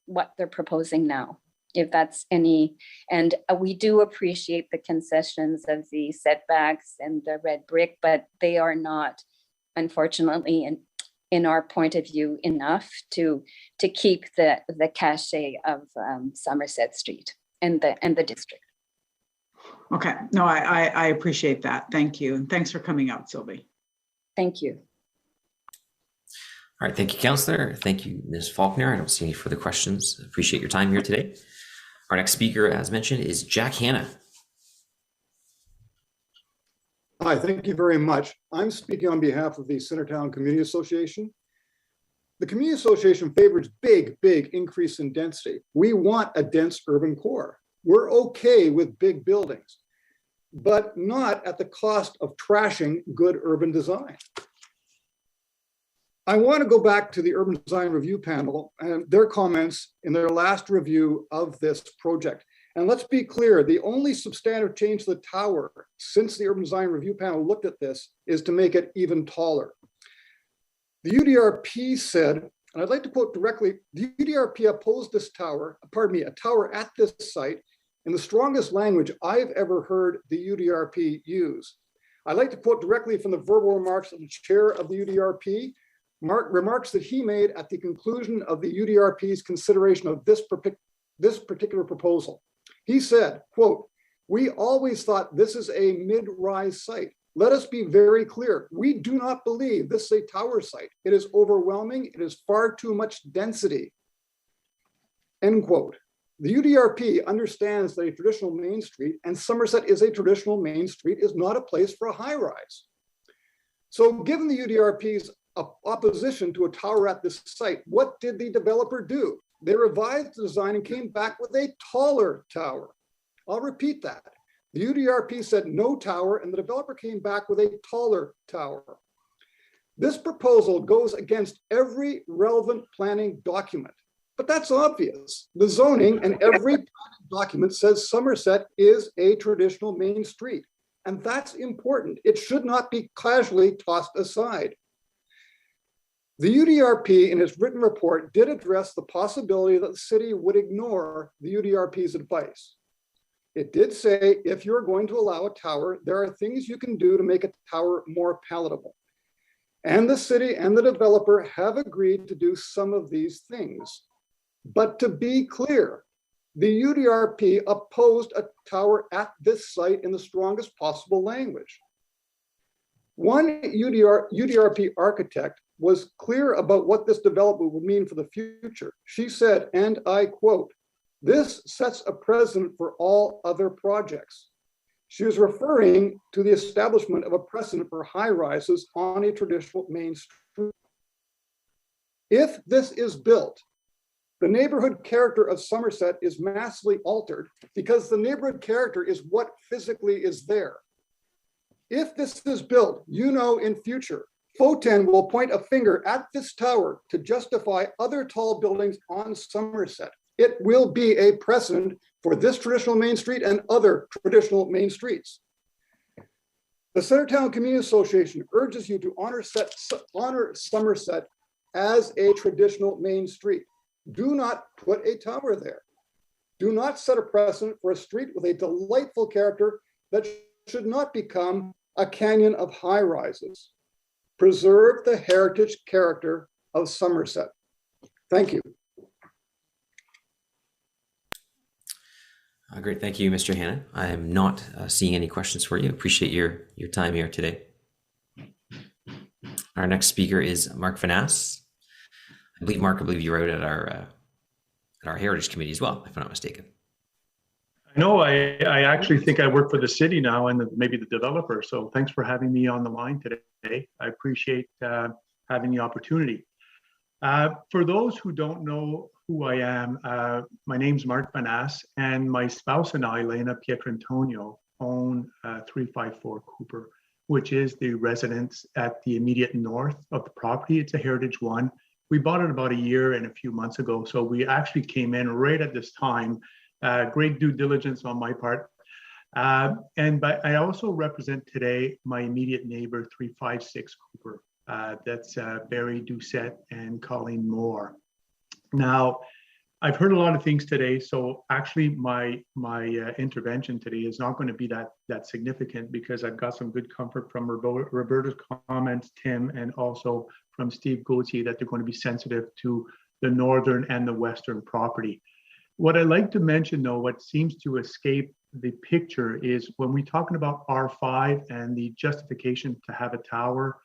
Speaker 11: what they're proposing now, if that's any, and we do appreciate the concessions of the setbacks and the red brick, but they are not, unfortunately, in our point of view, enough to keep the cachet of Somerset Street and the district.
Speaker 12: Okay, no, I appreciate that. Thank you. And thanks for coming out, Sylvie.
Speaker 11: Thank you.
Speaker 1: All right, thank you, Councillor. Thank you, Ms. Faulkner. I don't see any further questions. Appreciate your time here today. Our next speaker, as mentioned, is Jack Hanna.
Speaker 13: Hi, thank you very much. I'm speaking on behalf of the Centertown Community Association. The Community Association favors big increase in density. We want a dense urban core. We're okay with big buildings, but not at the cost of trashing good urban design. I want to go back to the Urban Design Review Panel and their comments in their last review of this project. And let's be clear, the only substantive change to the tower since the Urban Design Review Panel looked at this is to make it even taller. The UDRP said, and I'd like to quote directly, the UDRP opposed this tower, a tower at this site in the strongest language I've ever heard the UDRP use. I'd like to quote directly from the verbal remarks of the chair of the UDRP, remarks that he made at the conclusion of the UDRP's consideration of this particular proposal. He said, quote, "We always thought this is a mid-rise site. Let us be very clear. We do not believe this is a tower site. It is overwhelming. It is far too much density." End quote. The UDRP understands that a traditional main street, and Somerset is a traditional main street, is not a place for a high rise. So given the UDRP's opposition to a tower at this site, what did the developer do? They revised the design and came back with a taller tower. I'll repeat that. The UDRP said no tower, and the developer came back with a taller tower. This proposal goes against every relevant planning document, but that's obvious. The zoning and every planning document says Somerset is a traditional main street, and that's important. It should not be casually tossed aside. The UDRP in its written report did address the possibility that the city would ignore the UDRP's advice. It did say, if you're going to allow a tower, there are things you can do to make a tower more palatable. And the city and the developer have agreed to do some of these things. But to be clear, the UDRP opposed a tower at this site in the strongest possible language. One UDRP architect was clear about what this development would mean for the future. She said, and I quote, "This sets a precedent for all other projects." She was referring to the establishment of a precedent for high rises on a traditional main street. If this is built, the neighborhood character of Somerset is massively altered because the neighborhood character is what physically is there. If this is built, you know, in future, FOTEN will point a finger at this tower to justify other tall buildings on Somerset. It will be a precedent for this traditional main street and other traditional main streets. The Centertown Community Association urges you to honor Somerset as a traditional main street. Do not put a tower there. Do not set a precedent for a street with a delightful character that should not become a canyon of high rises. Preserve the heritage character of Somerset. Thank you.
Speaker 1: Great, thank you, Mr. Hanna. I am not seeing any questions for you. Appreciate your time here today. Our next speaker is Mark Vanass. I believe you wrote at our Heritage Committee as well, if I'm not mistaken.
Speaker 14: No, I actually think I work for the city now and maybe the developer. So thanks for having me on the line today. I appreciate having the opportunity. For those who don't know who I am, my name's Mark Vanass, and my spouse and I, Elena Pietrantonio, own 354 Cooper, which is the residence at the immediate north of the property. It's a Heritage One. We bought it about a year and a few months ago, so we actually came in right at this time. Great due diligence on my part. But I also represent today my immediate neighbor, 356 Cooper. That's Barry Doucette and Colleen Moore. Now, I've heard a lot of things today, so actually my intervention today is not going to be that significant because I've got some good comfort from Roberta's comments, Tim, and also from Steve Gauthier that they're going to be sensitive to the northern and the western property. What I'd like to mention, though, what seems to escape the picture is when we're talking about R5 and the justification to have a tower,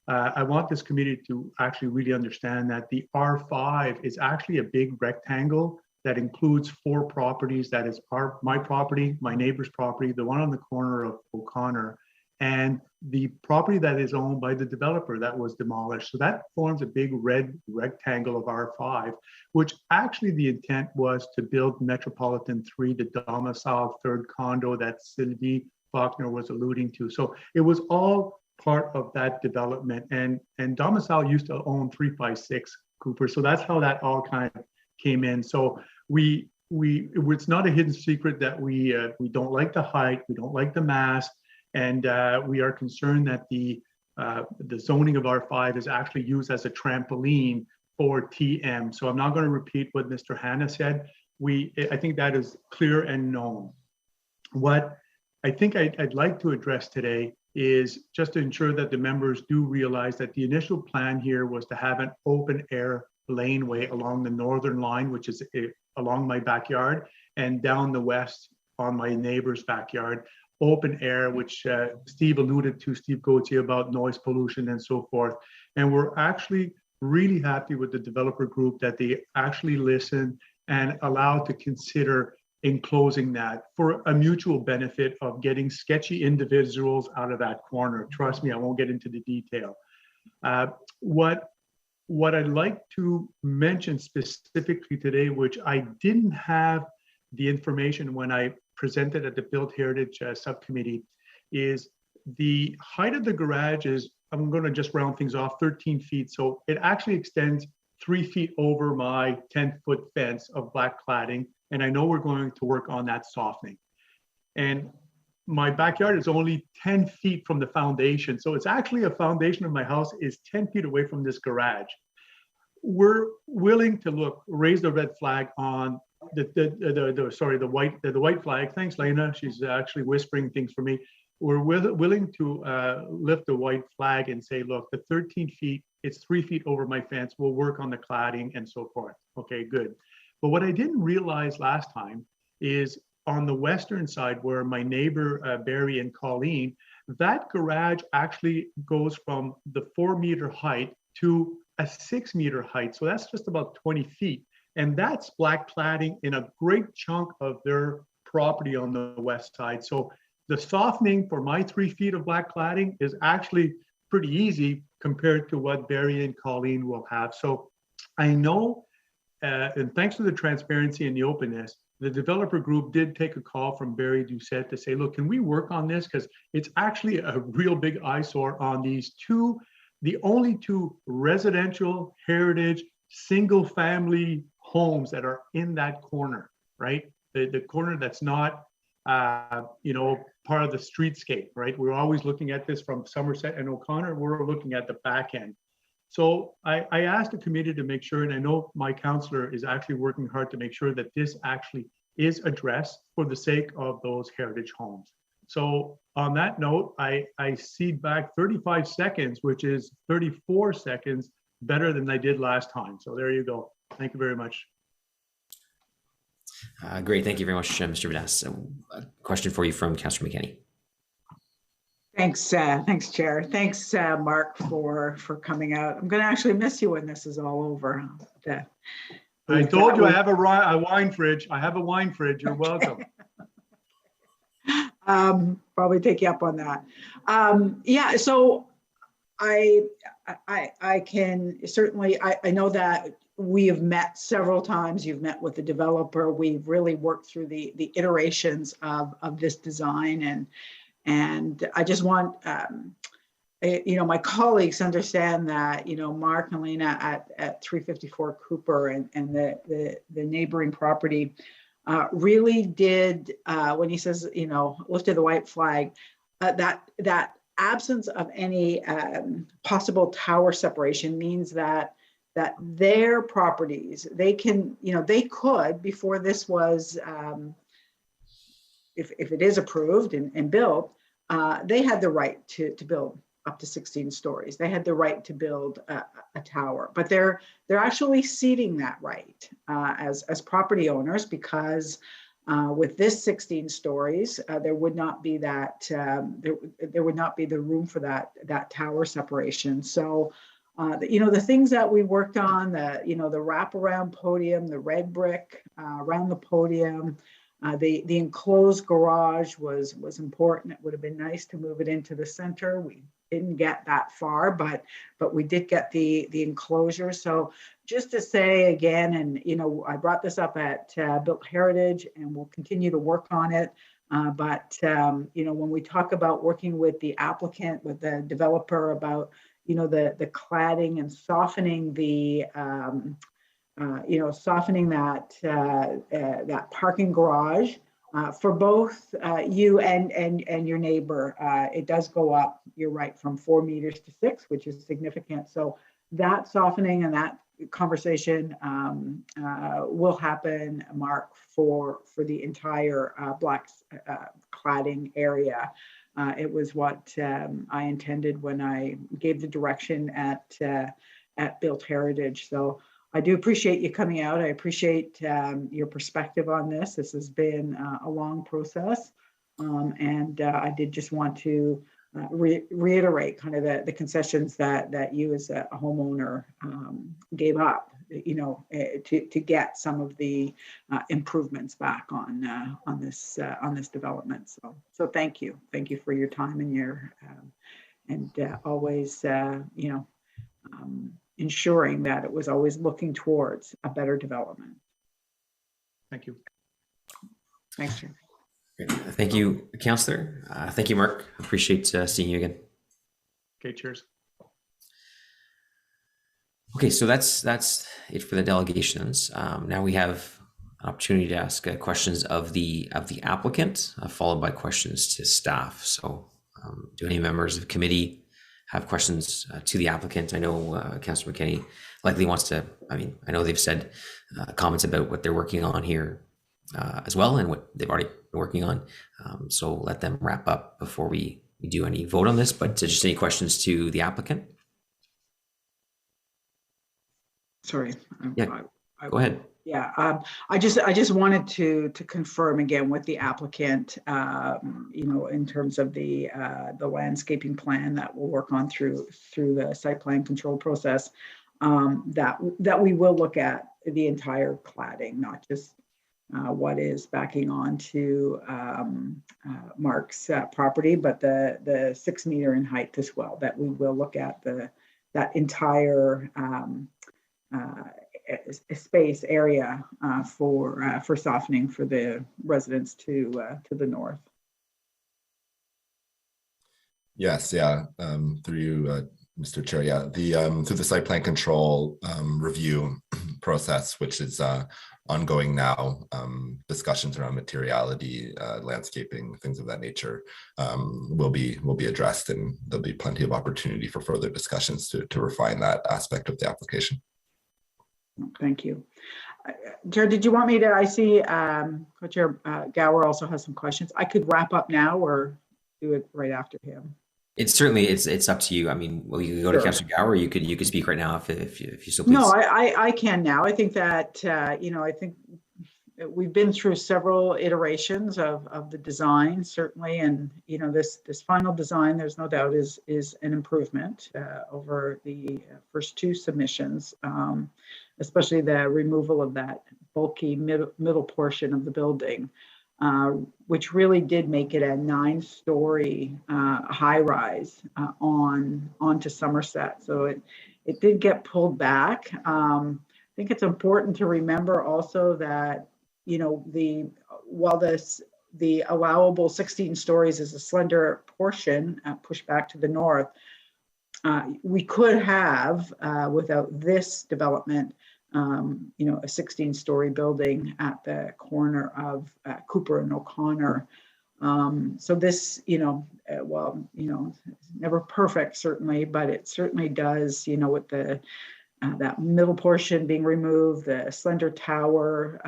Speaker 14: I want this committee to actually really understand that the R5 is actually a big rectangle that includes 4 properties. That is my property, my neighbor's property, the one on the corner of O'Connor, and the property that is owned by the developer that was demolished. So that forms a big red rectangle of R5, which actually the intent was to build Metropolitan 3, the domicile third condo that Sylvie Faulkner was alluding to. So it was all part of that development, and domicile used to own 356 Cooper. So that's how that all kind of came in. So it's not a hidden secret that we don't like the height, we don't like the mass, and we are concerned that the zoning of R5 is actually used as a trampoline for TM. So I'm not going to repeat what Mr. Hanna said. I think that is clear and known. What I think I'd like to address today is just to ensure that the members do realize that the initial plan here was to have an open air laneway along the northern line, which is along my backyard, and down the west on my neighbor's backyard. Open air, which Steve alluded to, Steve Gauthier, about noise pollution and so forth. And we're actually really happy with the developer group that they actually listened and allowed to consider enclosing that for a mutual benefit of getting sketchy individuals out of that corner. Trust me, I won't get into the detail. What I'd like to mention specifically today, which I didn't have the information when I presented at the Built Heritage Subcommittee, is the height of the garage is, I'm going to just round things off, 13 feet. So it actually extends 3 feet over my 10-foot fence of black cladding. And I know we're going to work on that softening. And my backyard is only 10 feet from the foundation. So it's actually a foundation of my house is 10 feet away from this garage. We're willing to raise the red flag on the white flag. Thanks, Lena. She's actually whispering things for me. We're willing to lift the white flag and say, look, the 13 feet, it's 3 feet over my fence. We'll work on the cladding and so forth. Okay, good. But what I didn't realize last time is on the western side where my neighbor Barry and Colleen, that garage actually goes from the 4-meter height to a 6-meter height. So that's just about 20 feet. And that's black cladding in a great chunk of their property on the west side. So the softening for my 3 feet of black cladding is actually pretty easy compared to what Barry and Colleen will have. So I know, and thanks to the transparency and the openness, the developer group did take a call from Barry Doucette to say, look, can we work on this? Because it's actually a real big eyesore on these two, the only two residential heritage single family homes that are in that corner, right? The corner that's not, you know, part of the streetscape, right? We're always looking at this from Somerset and O'Connor. We're looking at the back end. So I asked the committee to make sure, and I know my counselor is actually working hard to make sure that this actually is addressed for the sake of those heritage homes. So on that note, I cede back 35 seconds, which is 34 seconds better than I did last time. So there you go. Thank you very much.
Speaker 1: Great. Thank you very much, Mr. Vadas. A question for you from Councillor McKenney.
Speaker 12: Thanks, thanks, Chair. Thanks, Mark, for coming out. I'm going to actually miss you when this is all over.
Speaker 14: I told you I have a wine fridge. I have a wine fridge. You're welcome.
Speaker 12: Probably take you up on that. Yeah, so I can certainly, I know that we have met several times. You've met with the developer. We've really worked through the iterations of this design, and I just want you know, my colleagues understand that, you know, Mark and Lena at 354 Cooper and the neighboring property really did, when he says, you know, lifted the white flag, that absence of any possible tower separation means that their properties, they can, you know, they could, before this was, if it is approved and built, they had the right to build up to 16 stories. They had the right to build a tower, but they're actually ceding that right as property owners, because with this 16 stories, there would not be that there would not be the room for that tower separation. So, you know, the things that we worked on, you know, the wraparound podium, the red brick around the podium. The enclosed garage was important. It would have been nice to move it into the center. We didn't get that far, but we did get the enclosure. So just to say again, and you know, I brought this up at Built Heritage, and we'll continue to work on it. But you know, when we talk about working with the applicant, with the developer about, you know, the cladding and softening the you know, softening that that parking garage for both you and your neighbor, it does go up, you're right, from 4 meters to 6, which is significant. So that softening and that conversation will happen, Mark, for the entire black cladding area. It was what I intended when I gave the direction at Built Heritage. So I do appreciate you coming out. I appreciate your perspective on this. This has been a long process. And I did just want to reiterate kind of the concessions that you as a homeowner gave up, you know, to get some of the improvements back on this development. So thank you for your time and your always you know, ensuring that it was always looking towards a better development.
Speaker 14: Thank you.
Speaker 12: Thanks, Chair.
Speaker 1: Great. Thank you, Councillor. Thank you, Mark. Appreciate seeing you again.
Speaker 14: Okay, cheers.
Speaker 1: Okay, so that's it for the delegations. Now we have an opportunity to ask questions of the applicant, followed by questions to staff. So do any members of the committee have questions to the applicant? I know Councillor McKenney likely wants to, I mean, I know they've said comments about what they're working on here as well, and what they've already been working on. So let them wrap up before we do any vote on this, but just any questions to the applicant?
Speaker 12: Sorry.
Speaker 1: Yeah, go ahead.
Speaker 12: Yeah, I just wanted to confirm again with the applicant, in terms of the landscaping plan that we'll work on through the site plan control process, that we will look at the entire cladding, not just what is backing onto Mark's property, but the 6 meter in height as well. That we will look at that entire space area for softening for the residents to the north.
Speaker 5: Yes, yeah, through you, Mr. Chair, yeah, through the site plan control review process, which is ongoing now, discussions around materiality, landscaping, things of that nature will be addressed, and there'll be plenty of opportunity for further discussions to refine that aspect of the application.
Speaker 12: Thank you. Chair, did you want me to, I see Co-Chair Gower also has some questions. I could wrap up now or do it right after him.
Speaker 1: It's certainly, it's up to you. I mean, well, you can go to Councillor Gower, or you could speak right now if you so please.
Speaker 12: No, I can now. I think that, I think we've been through several iterations of the design, certainly. And, this final design, there's no doubt is an improvement over the first two submissions, especially the removal of that bulky middle portion of the building. Which really did make it a 9-story high rise onto Somerset. So it did get pulled back. I think it's important to remember also that, while the allowable 16 stories is a slender portion pushed back to the north, we could have, without this development, a 16-story building at the corner of Cooper and O'Connor. So this, never perfect, certainly, but it certainly does, with the that middle portion being removed, the slender tower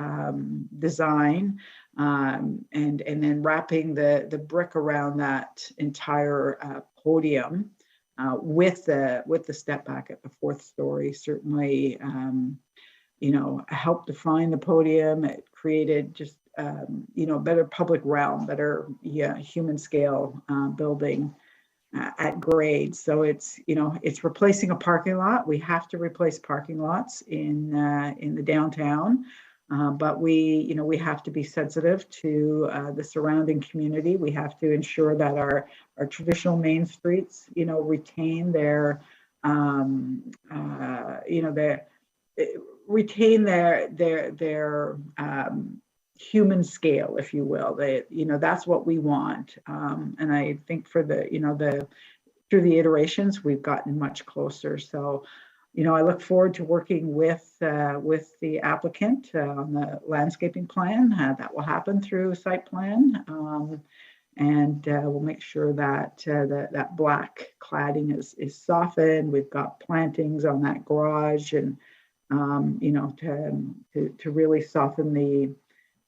Speaker 12: design, and then wrapping the brick around that entire podium with the step back at the 4th story, certainly. Helped define the podium. It created just, better public realm, better human scale building at grade. So it's replacing a parking lot. We have to replace parking lots in the downtown, but we have to be sensitive to the surrounding community. We have to ensure that our traditional main streets, retain their, retain their human scale, if you will. That's what we want. And I think for through the iterations, we've gotten much closer. So, I look forward to working with the applicant on the landscaping plan. That will happen through site plan. And we'll make sure that that black cladding is softened. We've got plantings on that garage, and to really soften the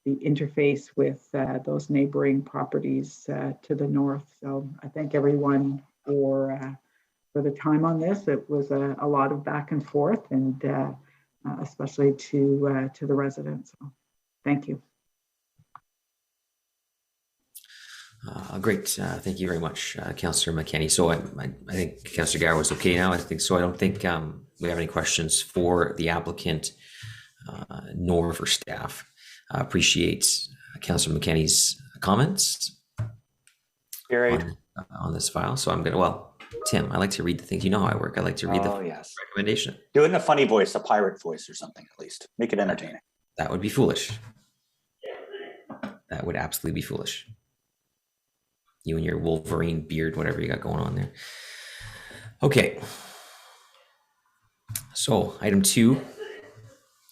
Speaker 12: interface with those neighboring properties to the north. So I thank everyone for the time on this. It was a lot of back and forth, and especially to the residents. So thank you.
Speaker 1: Great. Thank you very much, Councillor McKenney. So I think Councillor Gower was okay now. I think so. I don't think we have any questions for the applicant nor for staff. Appreciate Councillor McKenney's comments on this file. So I'm going to, Tim, I like to read the things. You know how I work. I like to read the recommendation.
Speaker 7: Do it in a funny voice, a pirate voice or something, at least. Make it entertaining.
Speaker 1: That would be foolish. That would absolutely be foolish. You and your Wolverine beard, whatever you got going on there. Okay. So item 2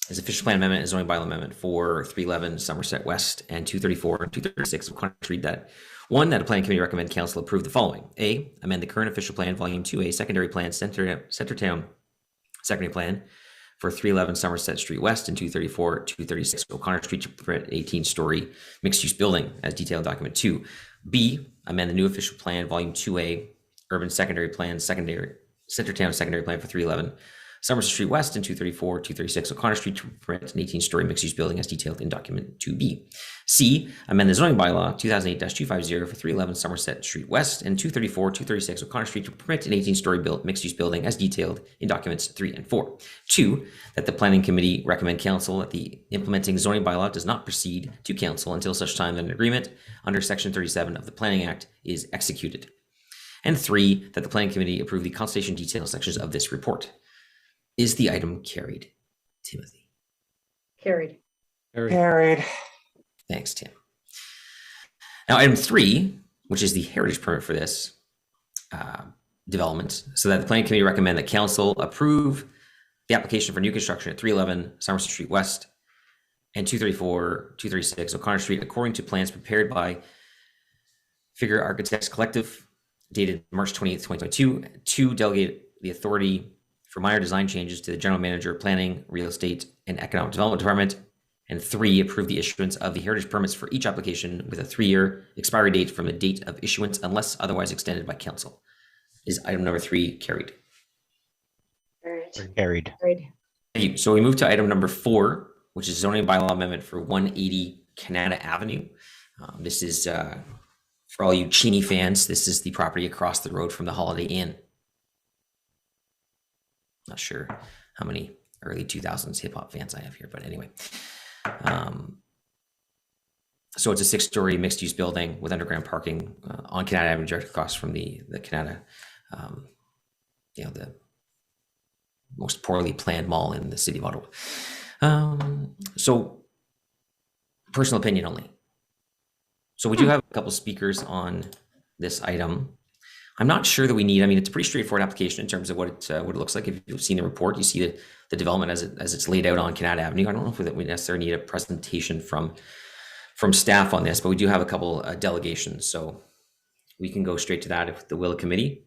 Speaker 1: is official plan amendment and zoning bylaw amendment for 311 Somerset West and 234 and 236. We'll read that. 1, that a planning committee recommend council approve the following. A, amend the current official plan, volume 2A, secondary plan, Centertown secondary plan for 311 Somerset Street West and 234, 236 O'Connor Street to permit 18-story mixed-use building as detailed in document 2. B, amend the new official plan, volume 2A, urban secondary plan, Centertown secondary plan for 311 Somerset Street West, and 234, 236 O'Connor Street to permit an 18-story mixed-use building as detailed in document 2B. C, amend the zoning bylaw 2008-250 for 311 Somerset Street West and 234, 236 O'Connor Street to permit an 18-story mixed-use building as detailed in documents 3 and 4. 2, that the planning committee recommend council that the implementing zoning bylaw does not proceed to council until such time that an agreement under section 37 of the Planning Act is executed. And 3, that the planning committee approve the consultation detail sections of this report. Is the item carried, Timothy?
Speaker 15: Carried.
Speaker 3: Carried.
Speaker 1: Thanks, Tim. Now, item 3, which is the heritage permit for this development, so that the planning committee recommend that council approve the application for new construction at 311 Somerset Street West and 234, 236 O'Connor Street, according to plans prepared by Figure Architects Collective, dated March 28th, 2022, to delegate the authority for minor design changes to the general manager of planning, real estate, and economic development department. And 3, approve the issuance of the heritage permits for each application with a 3-year expiry date from the date of issuance unless otherwise extended by council. Is item number 3 carried?
Speaker 3: Carried.
Speaker 1: Thank you. So we move to item number 4, which is zoning bylaw amendment for 180 Canada Avenue. This is, for all you Cheney fans, this is the property across the road from the Holiday Inn. Not sure how many early 2000s hip hop fans I have here, but anyway. So it's a 6-story mixed use building with underground parking on Canada Avenue, direct across from the Canada, the most poorly planned mall in the city of Ottawa. So personal opinion only. So we do have a couple speakers on this item. I'm not sure that we need, I mean, it's a pretty straightforward application in terms of what it looks like. If you've seen the report, you see the development as it's laid out on Canada Avenue. I don't know if we necessarily need a presentation from staff on this, but we do have a couple delegations. So we can go straight to that if the will of committee.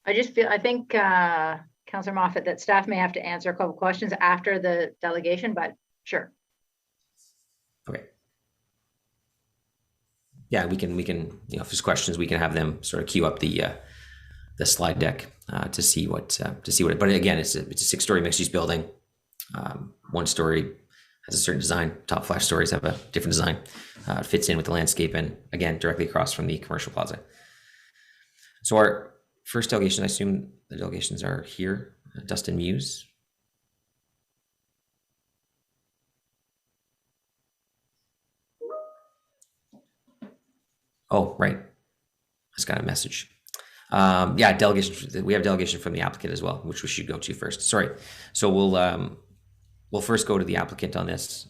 Speaker 15: I think Councillor Moffat, that staff may have to answer a couple questions after the delegation, but sure.
Speaker 1: Okay. Yeah, we can, if there's questions, we can have them sort of queue up the slide deck to see what but again, it's a 6-story mixed use building. 1 story has a certain design. Top 5 stories have a different design. It fits in with the landscape and again, directly across from the commercial plaza. So our first delegation, I assume the delegations are here. Dustin Muse. Oh, right. I just got a message. Delegation. We have delegation from the applicant as well, which we should go to first. Sorry. So we'll first go to the applicant on this,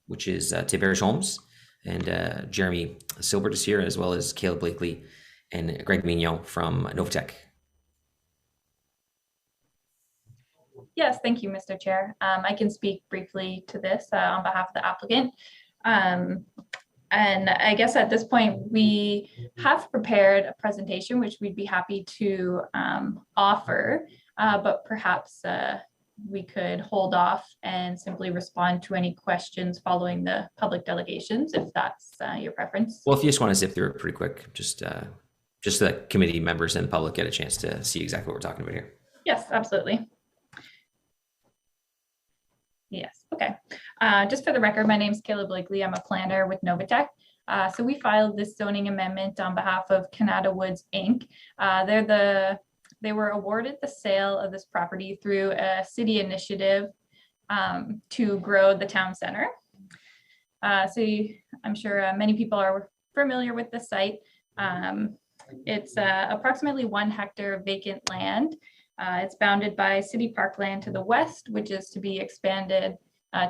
Speaker 1: which is Tiberge Holmes, and Jeremy Silbert is here, as well as Caleb Blakely and Greg Mignot from Novatech.
Speaker 16: Yes, thank you, Mr. Chair. I can speak briefly to this on behalf of the applicant. And I guess at this point, we have prepared a presentation, which we'd be happy to offer, but perhaps we could hold off and simply respond to any questions following the public delegations, if that's your preference.
Speaker 1: Well, if you just want to zip through it pretty quick, just so that committee members and the public get a chance to see exactly what we're talking about here.
Speaker 16: Yes, absolutely. Yes, okay. Just for the record, my name is Caleb Blakely. I'm a planner with Novatech. So we filed this zoning amendment on behalf of Canada Woods, Inc. They were awarded the sale of this property through a city initiative to grow the town center. I'm sure many people are familiar with the site. It's approximately 1 hectare of vacant land. It's bounded by city parkland to the west, which is to be expanded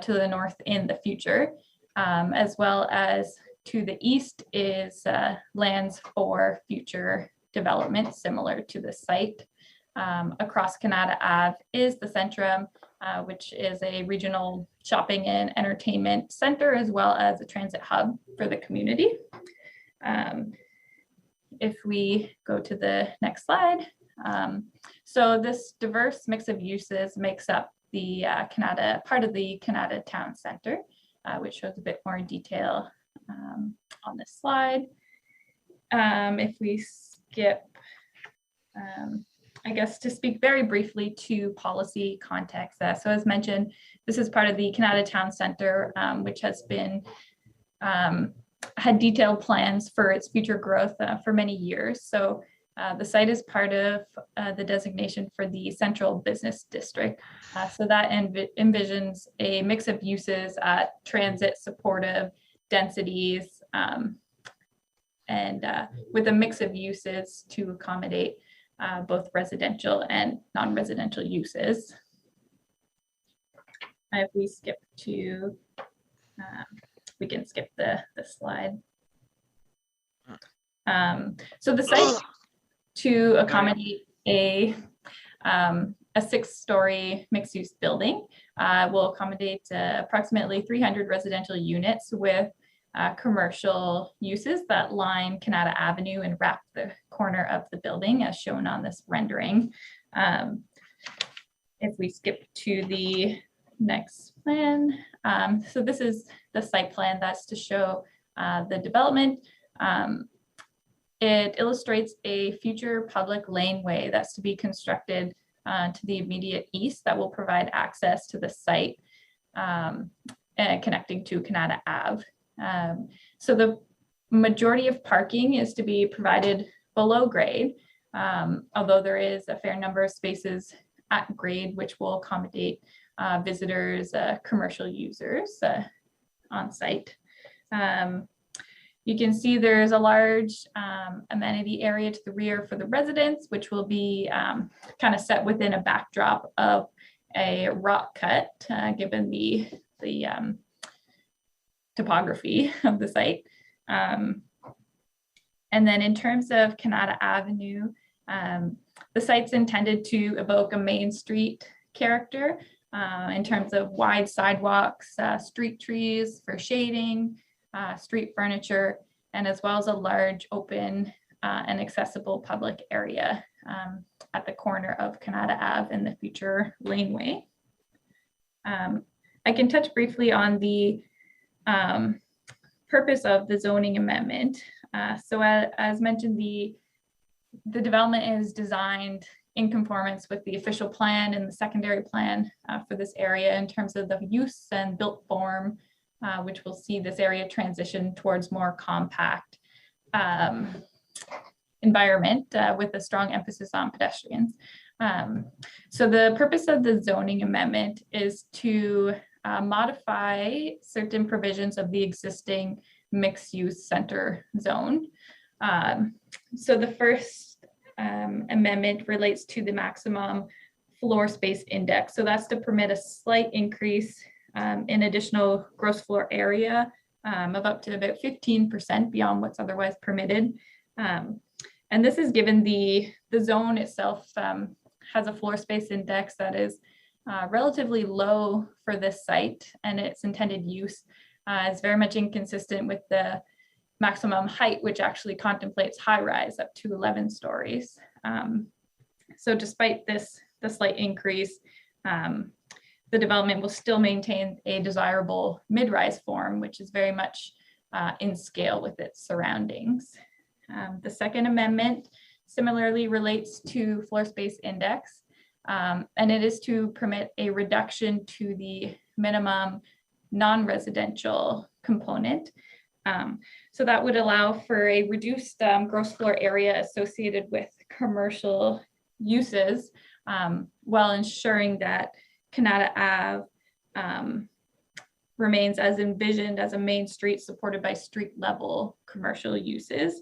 Speaker 16: to the north in the future, as well as to the east is lands for future development similar to the site. Across Canada Ave is the Centrum, which is a regional shopping and entertainment center, as well as a transit hub for the community. If we go to the next slide. So this diverse mix of uses makes up the part of the Canada Town Center, which shows a bit more detail on this slide. If we skip I guess to speak very briefly to policy context. So as mentioned, this is part of the Canada Town Centre, which has been had detailed plans for its future growth for many years. So the site is part of the designation for the Central Business District. So that envisions a mix of uses at transit supportive densities and with a mix of uses to accommodate both residential and non-residential uses. If we skip to, we can skip the slide. So the site to accommodate a 6-story mixed-use building will accommodate approximately 300 residential units with commercial uses that line Canada Avenue and wrap the corner of the building as shown on this rendering. If we skip to the next plan, so this is the site plan that's to show the development. It illustrates a future public laneway that's to be constructed to the immediate east that will provide access to the site connecting to Canada Ave. So the majority of parking is to be provided below grade, although there is a fair number of spaces at grade which will accommodate visitors, commercial users on site. You can see there's a large amenity area to the rear for the residents, which will be kind of set within a backdrop of a rock cut, given the topography of the site. And then in terms of Canada Avenue, the site's intended to evoke a Main Street character in terms of wide sidewalks, street trees for shading, street furniture, and as well as a large open and accessible public area at the corner of Canada Ave in the future laneway. I can touch briefly on the purpose of the zoning amendment. So as mentioned, the development is designed in conformance with the official plan and the secondary plan for this area in terms of the use and built form, which will see this area transition towards more compact environment with a strong emphasis on pedestrians. So the purpose of the zoning amendment is to modify certain provisions of the existing mixed-use center zone. So the first amendment relates to the maximum floor space index. So that's to permit a slight increase in additional gross floor area of up to about 15% beyond what's otherwise permitted. And this is given the zone itself has a floor space index that is relatively low for this site, and its intended use is very much inconsistent with the maximum height, which actually contemplates high rise up to 11 stories. So despite the slight increase, the development will still maintain a desirable mid-rise form, which is very much in scale with its surroundings. The second amendment similarly relates to floor space index, and it is to permit a reduction to the minimum non-residential component. So that would allow for a reduced gross floor area associated with commercial uses, while ensuring that Canada Ave remains as envisioned as a main street supported by street level commercial uses.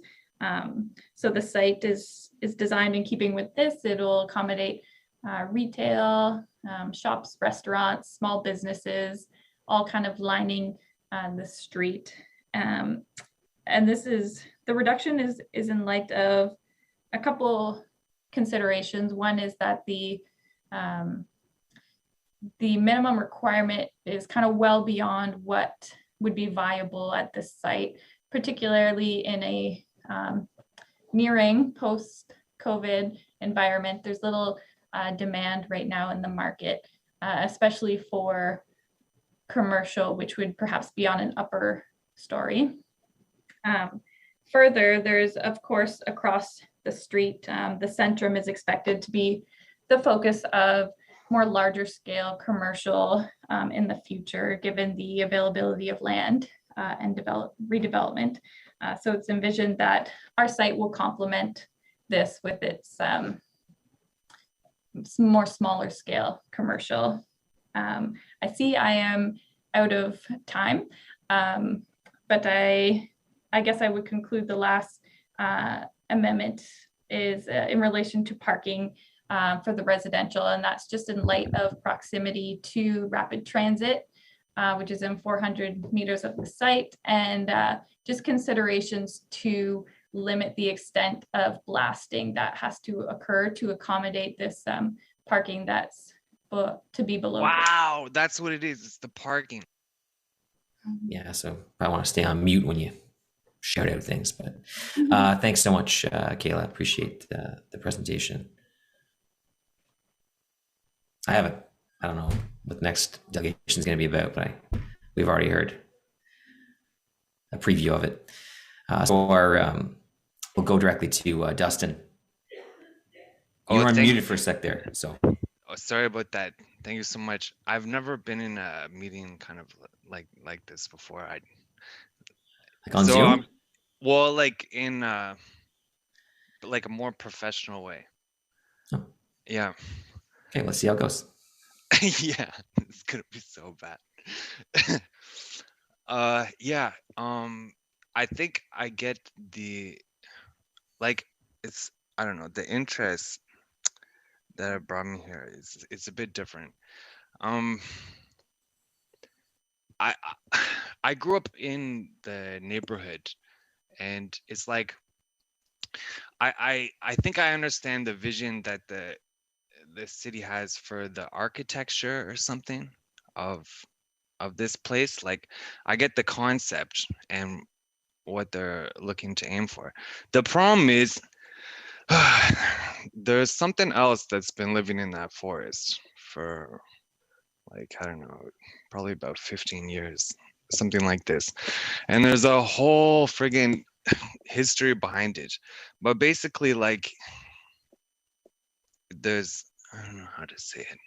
Speaker 16: So the site is designed in keeping with this. It'll accommodate retail, shops, restaurants, small businesses, all kind of lining the street. And this is, the reduction is in light of a couple considerations. One is that the minimum requirement is kind of well beyond what would be viable at this site, particularly in a nearing post-COVID environment. There's little demand right now in the market, especially for commercial, which would perhaps be on an upper story. Further, there's of course across the street. The Centrum is expected to be the focus of more larger scale commercial in the future, given the availability of land and redevelopment. So it's envisioned that our site will complement this with its more smaller scale commercial. I see I am out of time, but I guess I would conclude the last amendment is in relation to parking for the residential, and that's just in light of proximity to rapid transit, which is in 400 meters of the site, and just considerations to limit the extent of blasting that has to occur to accommodate this parking that's to be below.
Speaker 17: Wow, that's what it is. It's the parking.
Speaker 1: Yeah, so I want to stay on mute when you shout out things, but thanks so much, Kayla. Appreciate the presentation. I don't know what the next delegation is going to be about, but we've already heard a preview of it. We'll go directly to Dustin. You were unmuted for a sec there, so.
Speaker 17: Oh, sorry about that. Thank you so much. I've never been in a meeting kind of like this before. Like
Speaker 1: on Zoom?
Speaker 17: Well, like in like a more professional way.
Speaker 1: Oh.
Speaker 17: Yeah.
Speaker 1: Okay, let's see how it goes.
Speaker 17: Yeah, it's gonna be so bad. Yeah. I think I get the it's I don't know, the interest that brought me here it's a bit different. I grew up in the neighborhood, and it's like I think I understand the vision that the city has for the architecture or something of this place. Like, I get the concept and what they're looking to aim for. The problem is there's something else that's been living in that forest for like, I don't know, probably about 15 years, something like this. And there's a whole friggin' history behind it. But basically, like, there's, I don't know how to say it.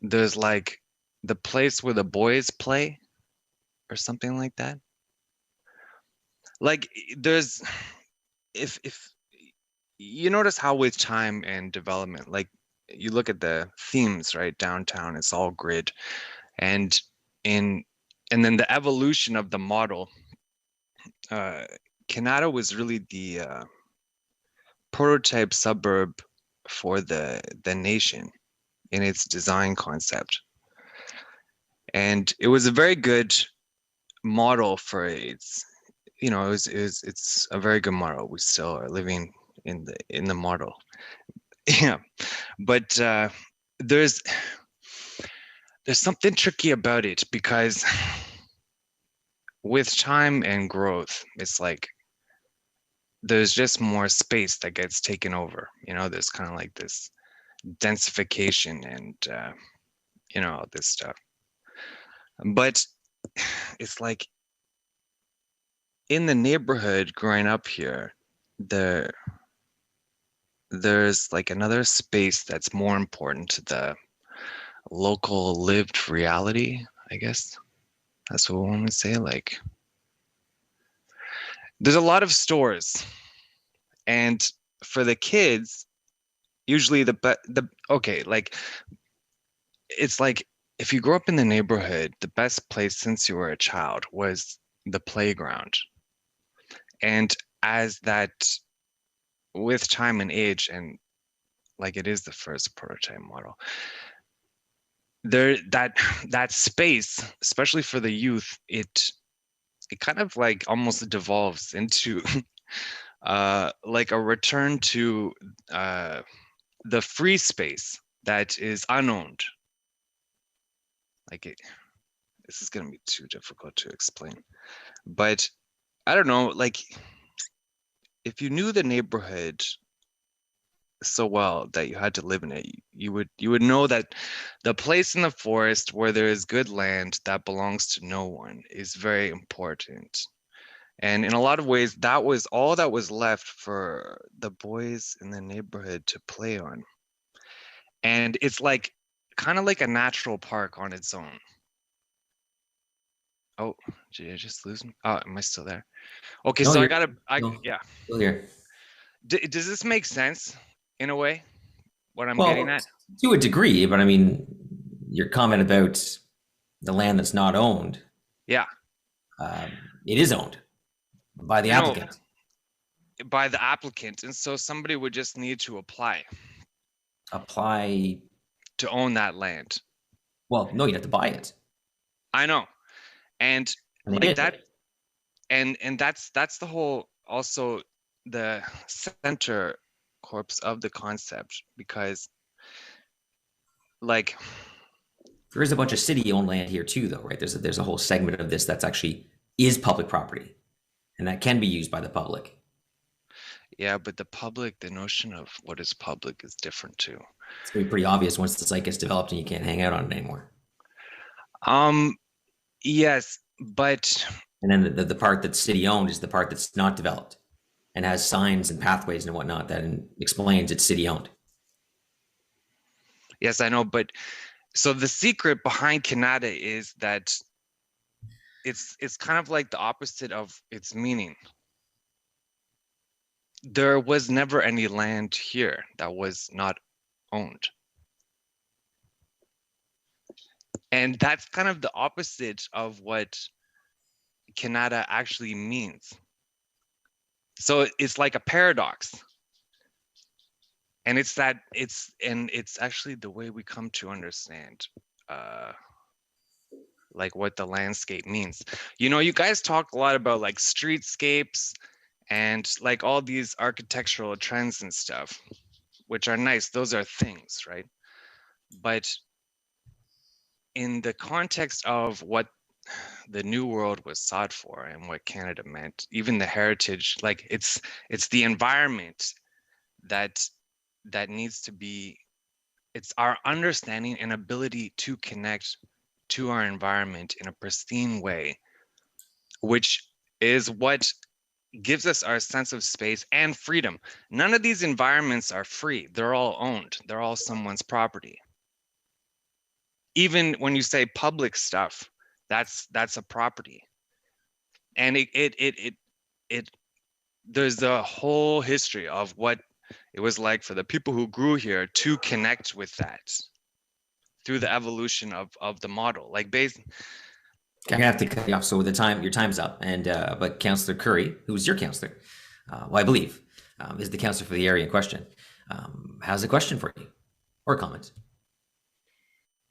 Speaker 17: There's like the place where the boys play or something like that. Like, there's, if you notice how with time and development, like, you look at the themes, right? Downtown, it's all grid, and then the evolution of the model. Canada was really the prototype suburb for the nation in its design concept, and it was a very good model for its. You know, it's a very good model. We still are living in the model. Yeah, but there's something tricky about it, because with time and growth, it's like there's just more space that gets taken over. You know, there's kind of like this densification and you know, all this stuff. But it's like in the neighborhood growing up here, there's like another space that's more important to the local lived reality, I guess. That's what one would say. Like, there's a lot of stores, and for the kids, usually okay, like, it's like if you grew up in the neighborhood, the best place since you were a child was the playground. And as that, with time and age, and like it is the first prototype model, there that space, especially for the youth, it kind of like almost devolves into like a return to the free space that is unowned. Like, this is gonna be too difficult to explain, but I don't know, like, if you knew the neighborhood so well that you had to live in it, you would know that the place in the forest where there is good land that belongs to no one is very important. And in a lot of ways, that was all that was left for the boys in the neighborhood to play on. And it's like kind of like a natural park on its own. Oh, did I just lose me? Oh, am I still there? Okay,
Speaker 1: No,
Speaker 17: so
Speaker 1: you're-
Speaker 17: yeah.
Speaker 1: Still here.
Speaker 17: Does this make sense in a way? What I'm
Speaker 1: Well,
Speaker 17: getting at?
Speaker 1: to a degree, but I mean, your comment about the land that's not owned.
Speaker 17: Yeah.
Speaker 1: It is owned by the
Speaker 17: I know,
Speaker 1: applicant.
Speaker 17: by the applicant, and so somebody would just need to apply to own that land.
Speaker 1: Well, no, you'd have to buy it.
Speaker 17: I know, and
Speaker 1: And they
Speaker 17: like
Speaker 1: did.
Speaker 17: that, and that's the whole, also the center corpse of the concept, because like
Speaker 1: There is a bunch of city-owned land here too, though, right? There's a whole segment of this that's actually is public property, and that can be used by the public.
Speaker 17: yeah, but the public, the notion of what is public is different too.
Speaker 1: It's gonna be pretty obvious once the site gets developed and you can't hang out on it anymore.
Speaker 17: Yes, but
Speaker 1: and then the part that's city-owned is the part that's not developed and has signs and pathways and whatnot that explains it's city-owned.
Speaker 17: Yes, I know, but so the secret behind Canada is that it's kind of like the opposite of its meaning. There was never any land here that was not owned. And that's kind of the opposite of what Canada actually means. So it's like a paradox. And it's actually the way we come to understand like what the landscape means. You know, you guys talk a lot about like streetscapes and like all these architectural trends and stuff, which are nice. Those are things, right? But in the context of what the New World was sought for and what Canada meant, even the heritage, like it's the environment that needs to be, it's our understanding and ability to connect to our environment in a pristine way, which is what gives us our sense of space and freedom. None of these environments are free. They're all owned. They're all someone's property. Even when you say public stuff, that's a property. And there's the whole history of what it was like for the people who grew here to connect with that through the evolution of the model. Like
Speaker 1: I'm gonna have to cut you off. So your time's up. And but Councillor Curry, who's your councillor, well, I believe, is the councillor for the area in question, has a question for you or a comment.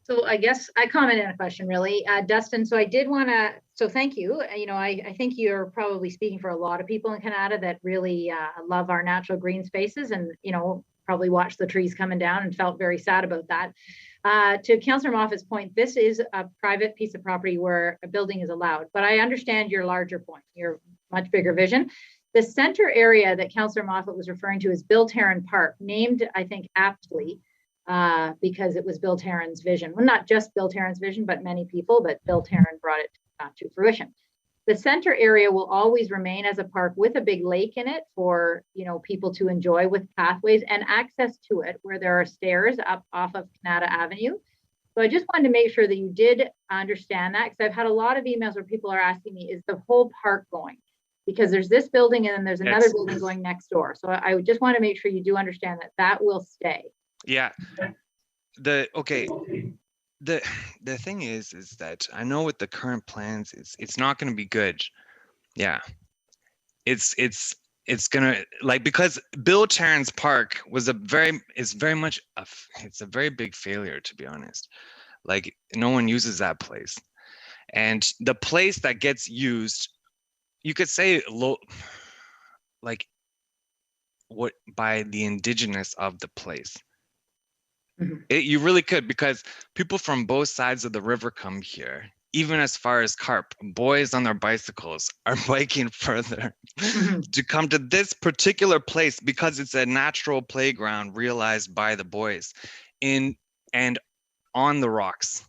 Speaker 15: So I guess I commented on a question, really, Dustin. So I did want to. So thank you. You know, I think you're probably speaking for a lot of people in Canada that really love our natural green spaces, and probably watched the trees coming down and felt very sad about that. To Councillor Moffat's point, this is a private piece of property where a building is allowed. But I understand your larger point, your much bigger vision. The center area that Councillor Moffat was referring to is Bill Tarrant Park, named, I think, aptly. Because it was Bill Tarrant's vision. Well, not just Bill Tarrant's vision, but many people, but Bill Tarrant brought it to fruition. The center area will always remain as a park with a big lake in it for people to enjoy, with pathways and access to it where there are stairs up off of Canada Avenue. So I just wanted to make sure that you did understand that, because I've had a lot of emails where people are asking me, is the whole park going? Because there's this building and then there's another building going next door. So I just want to make sure you do understand that that will stay.
Speaker 17: Yeah. The thing is that I know with the current plans, it's not going to be good. Yeah. It's gonna, like, because Bill Tarrant's Park was a very big failure, to be honest. Like, no one uses that place. And the place that gets used, you could say like what by the indigenous of the place. You really could, because people from both sides of the river come here, even as far as Carp. Boys on their bicycles are biking further to come to this particular place because it's a natural playground realized by the boys and on the rocks.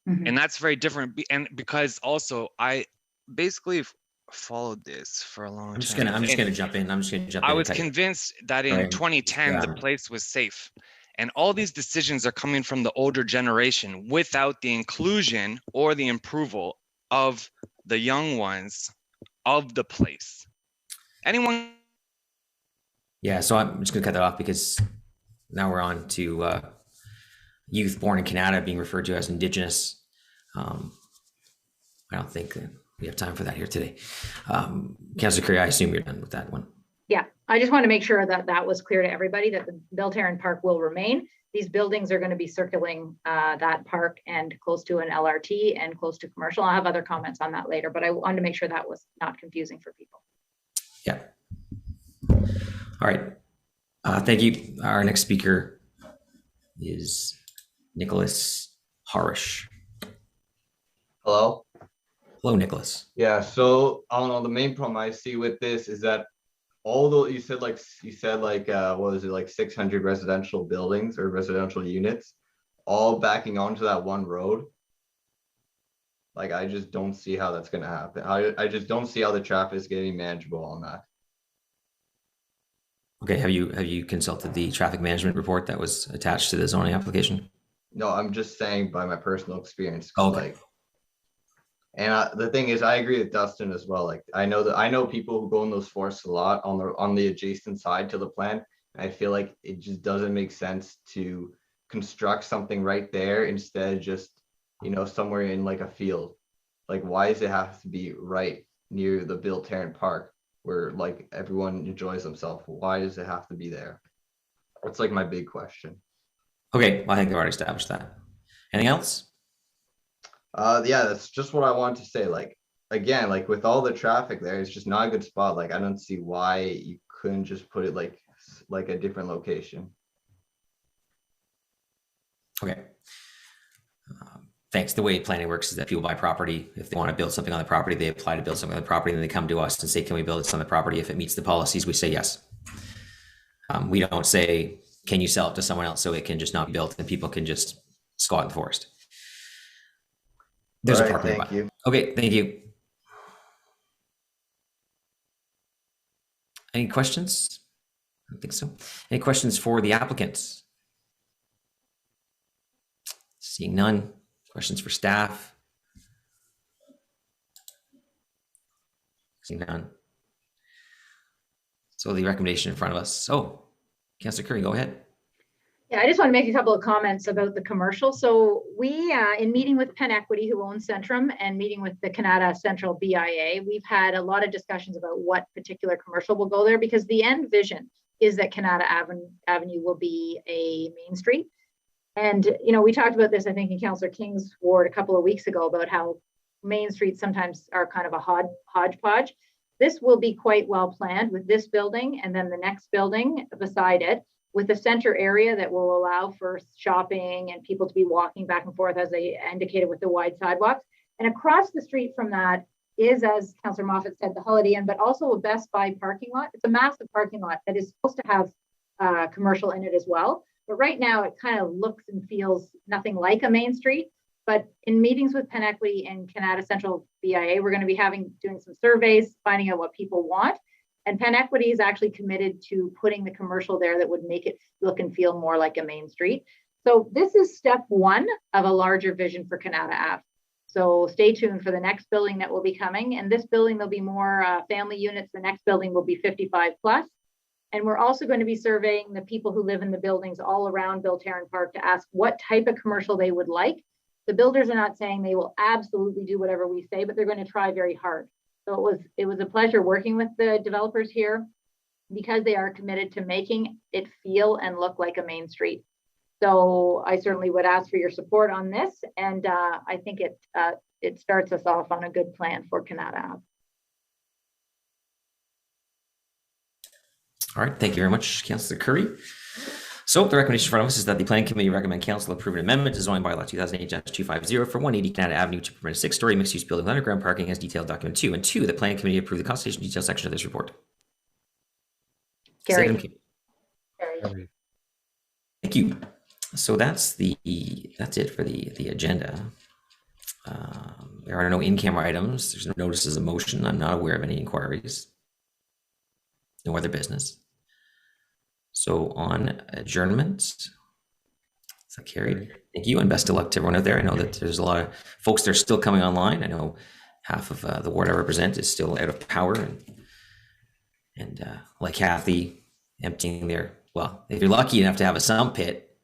Speaker 17: And that's very different. And because also I basically followed this for a long
Speaker 1: I'm just
Speaker 17: time.
Speaker 1: gonna jump in.
Speaker 17: I was convinced that in
Speaker 1: Right.
Speaker 17: 2010 the place was safe. And all these decisions are coming from the older generation without the inclusion or the approval of the young ones of the place. Anyone?
Speaker 1: Yeah, so I'm just gonna cut that off because now we're on to youth born in Canada being referred to as Indigenous. I don't think we have time for that here today. Councillor Curry, I assume you're done with that one.
Speaker 15: Yeah, I just want to make sure that that was clear to everybody that the Beltane Park will remain. These buildings are going to be circling that park and close to an LRT and close to commercial. I'll have other comments on that later, but I wanted to make sure that was not confusing for people.
Speaker 1: Yeah. All right. Thank you. Our next speaker is Nicholas Harish.
Speaker 18: Hello.
Speaker 1: Hello, Nicholas.
Speaker 18: Yeah. So I don't know. The main problem I see with this is that although you said like what was it, like 600 residential buildings or residential units, all backing onto that one road. Like I just don't see how that's going to happen. I just don't see how the traffic is getting manageable on that.
Speaker 1: Okay. Have you consulted the traffic management report that was attached to the zoning application?
Speaker 18: No, I'm just saying by my personal experience.
Speaker 1: Okay.
Speaker 18: Like, and the thing is, I agree with Dustin as well. Like, I know people who go in those forests a lot on the adjacent side to the plan. And I feel like it just doesn't make sense to construct something right there instead of just, somewhere in like a field. Like, why does it have to be right near the Beltane Park where like everyone enjoys themselves? Why does it have to be there? That's like my big question.
Speaker 1: Okay, well, I think I've already established that. Anything else?
Speaker 18: Yeah, that's just what I want to say. Like, again, like with all the traffic there, it's just not a good spot. Like, I don't see why you couldn't just put it like a different location.
Speaker 1: Okay. Thanks. The way planning works is that people buy property. If they want to build something on the property, they apply to build something on the property, and then they come to us and say, can we build this on the property? If it meets the policies, we say yes. We don't say, can you sell it to someone else so it can just not be built and people can just squat in the forest? There's a parking lot.
Speaker 18: Thank you.
Speaker 1: Okay, thank you. Any questions? I don't think so. Any questions for the applicants? Seeing none. Questions for staff? Seeing none. So the recommendation in front of us. Oh, Councillor Curry, go ahead.
Speaker 15: Yeah, I just want to make a couple of comments about the commercial. So we, in meeting with Penn Equity, who owns Centrum, and meeting with the Canada Central BIA, we've had a lot of discussions about what particular commercial will go there, because the end vision is that Canada Avenue will be a main street. And, we talked about this, I think, in Councillor King's ward a couple of weeks ago about how main streets sometimes are kind of a hodgepodge. This will be quite well planned with this building and then the next building beside it, with a center area that will allow for shopping and people to be walking back and forth, as I indicated, with the wide sidewalks. And across the street from that is, as Councillor Moffat said, the Holiday Inn, but also a Best Buy parking lot. It's a massive parking lot that is supposed to have commercial in it as well. But right now it kind of looks and feels nothing like a main street. But in meetings with Penn Equity and Canada Central BIA, we're going to be doing some surveys, finding out what people want. And Penn Equity is actually committed to putting the commercial there that would make it look and feel more like a main street. So this is step one of a larger vision for Canada Ave. So stay tuned for the next building that will be coming. And this building, there'll be more family units. The next building will be 55 plus. And we're also going to be surveying the people who live in the buildings all around Beltane Park to ask what type of commercial they would like. The builders are not saying they will absolutely do whatever we say, but they're going to try very hard. So it was a pleasure working with the developers here, because they are committed to making it feel and look like a main street. So I certainly would ask for your support on this. And I think it starts us off on a good plan for Canada Ave.
Speaker 1: All right, thank you very much, Councillor Curry. So the recommendation in front of us is that the Planning Committee recommend Council approve an amendment to zoning bylaw 2008-250 for 180 Canada Avenue to permit a 6-story mixed-use building with underground parking as detailed document 2. And 2, the Planning Committee approve the consultation detail section of this report.
Speaker 15: Carried.
Speaker 1: Thank you. So that's it for the agenda. There are no in-camera items. There's no notices of motion. I'm not aware of any inquiries. No other business. So on adjournment, is that carried? Thank you, and best of luck to everyone out there. I know that there's a lot of folks that are still coming online. I know half of the ward I represent is still out of power, and like Kathy, emptying their, well, if you're lucky enough to have a sump pit,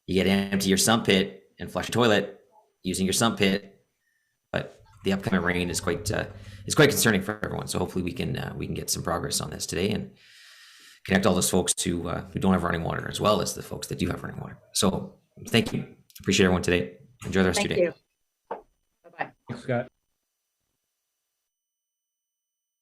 Speaker 1: you get to empty your sump pit and flush your toilet using your sump pit. But the upcoming rain is quite concerning for everyone. So hopefully we can get some progress on this today and connect all those folks who don't have running water, as well as the folks that do have running water. So thank you. Appreciate everyone today. Enjoy the rest of your day.
Speaker 15: Thank you. Bye-bye.
Speaker 6: Thanks, Scott.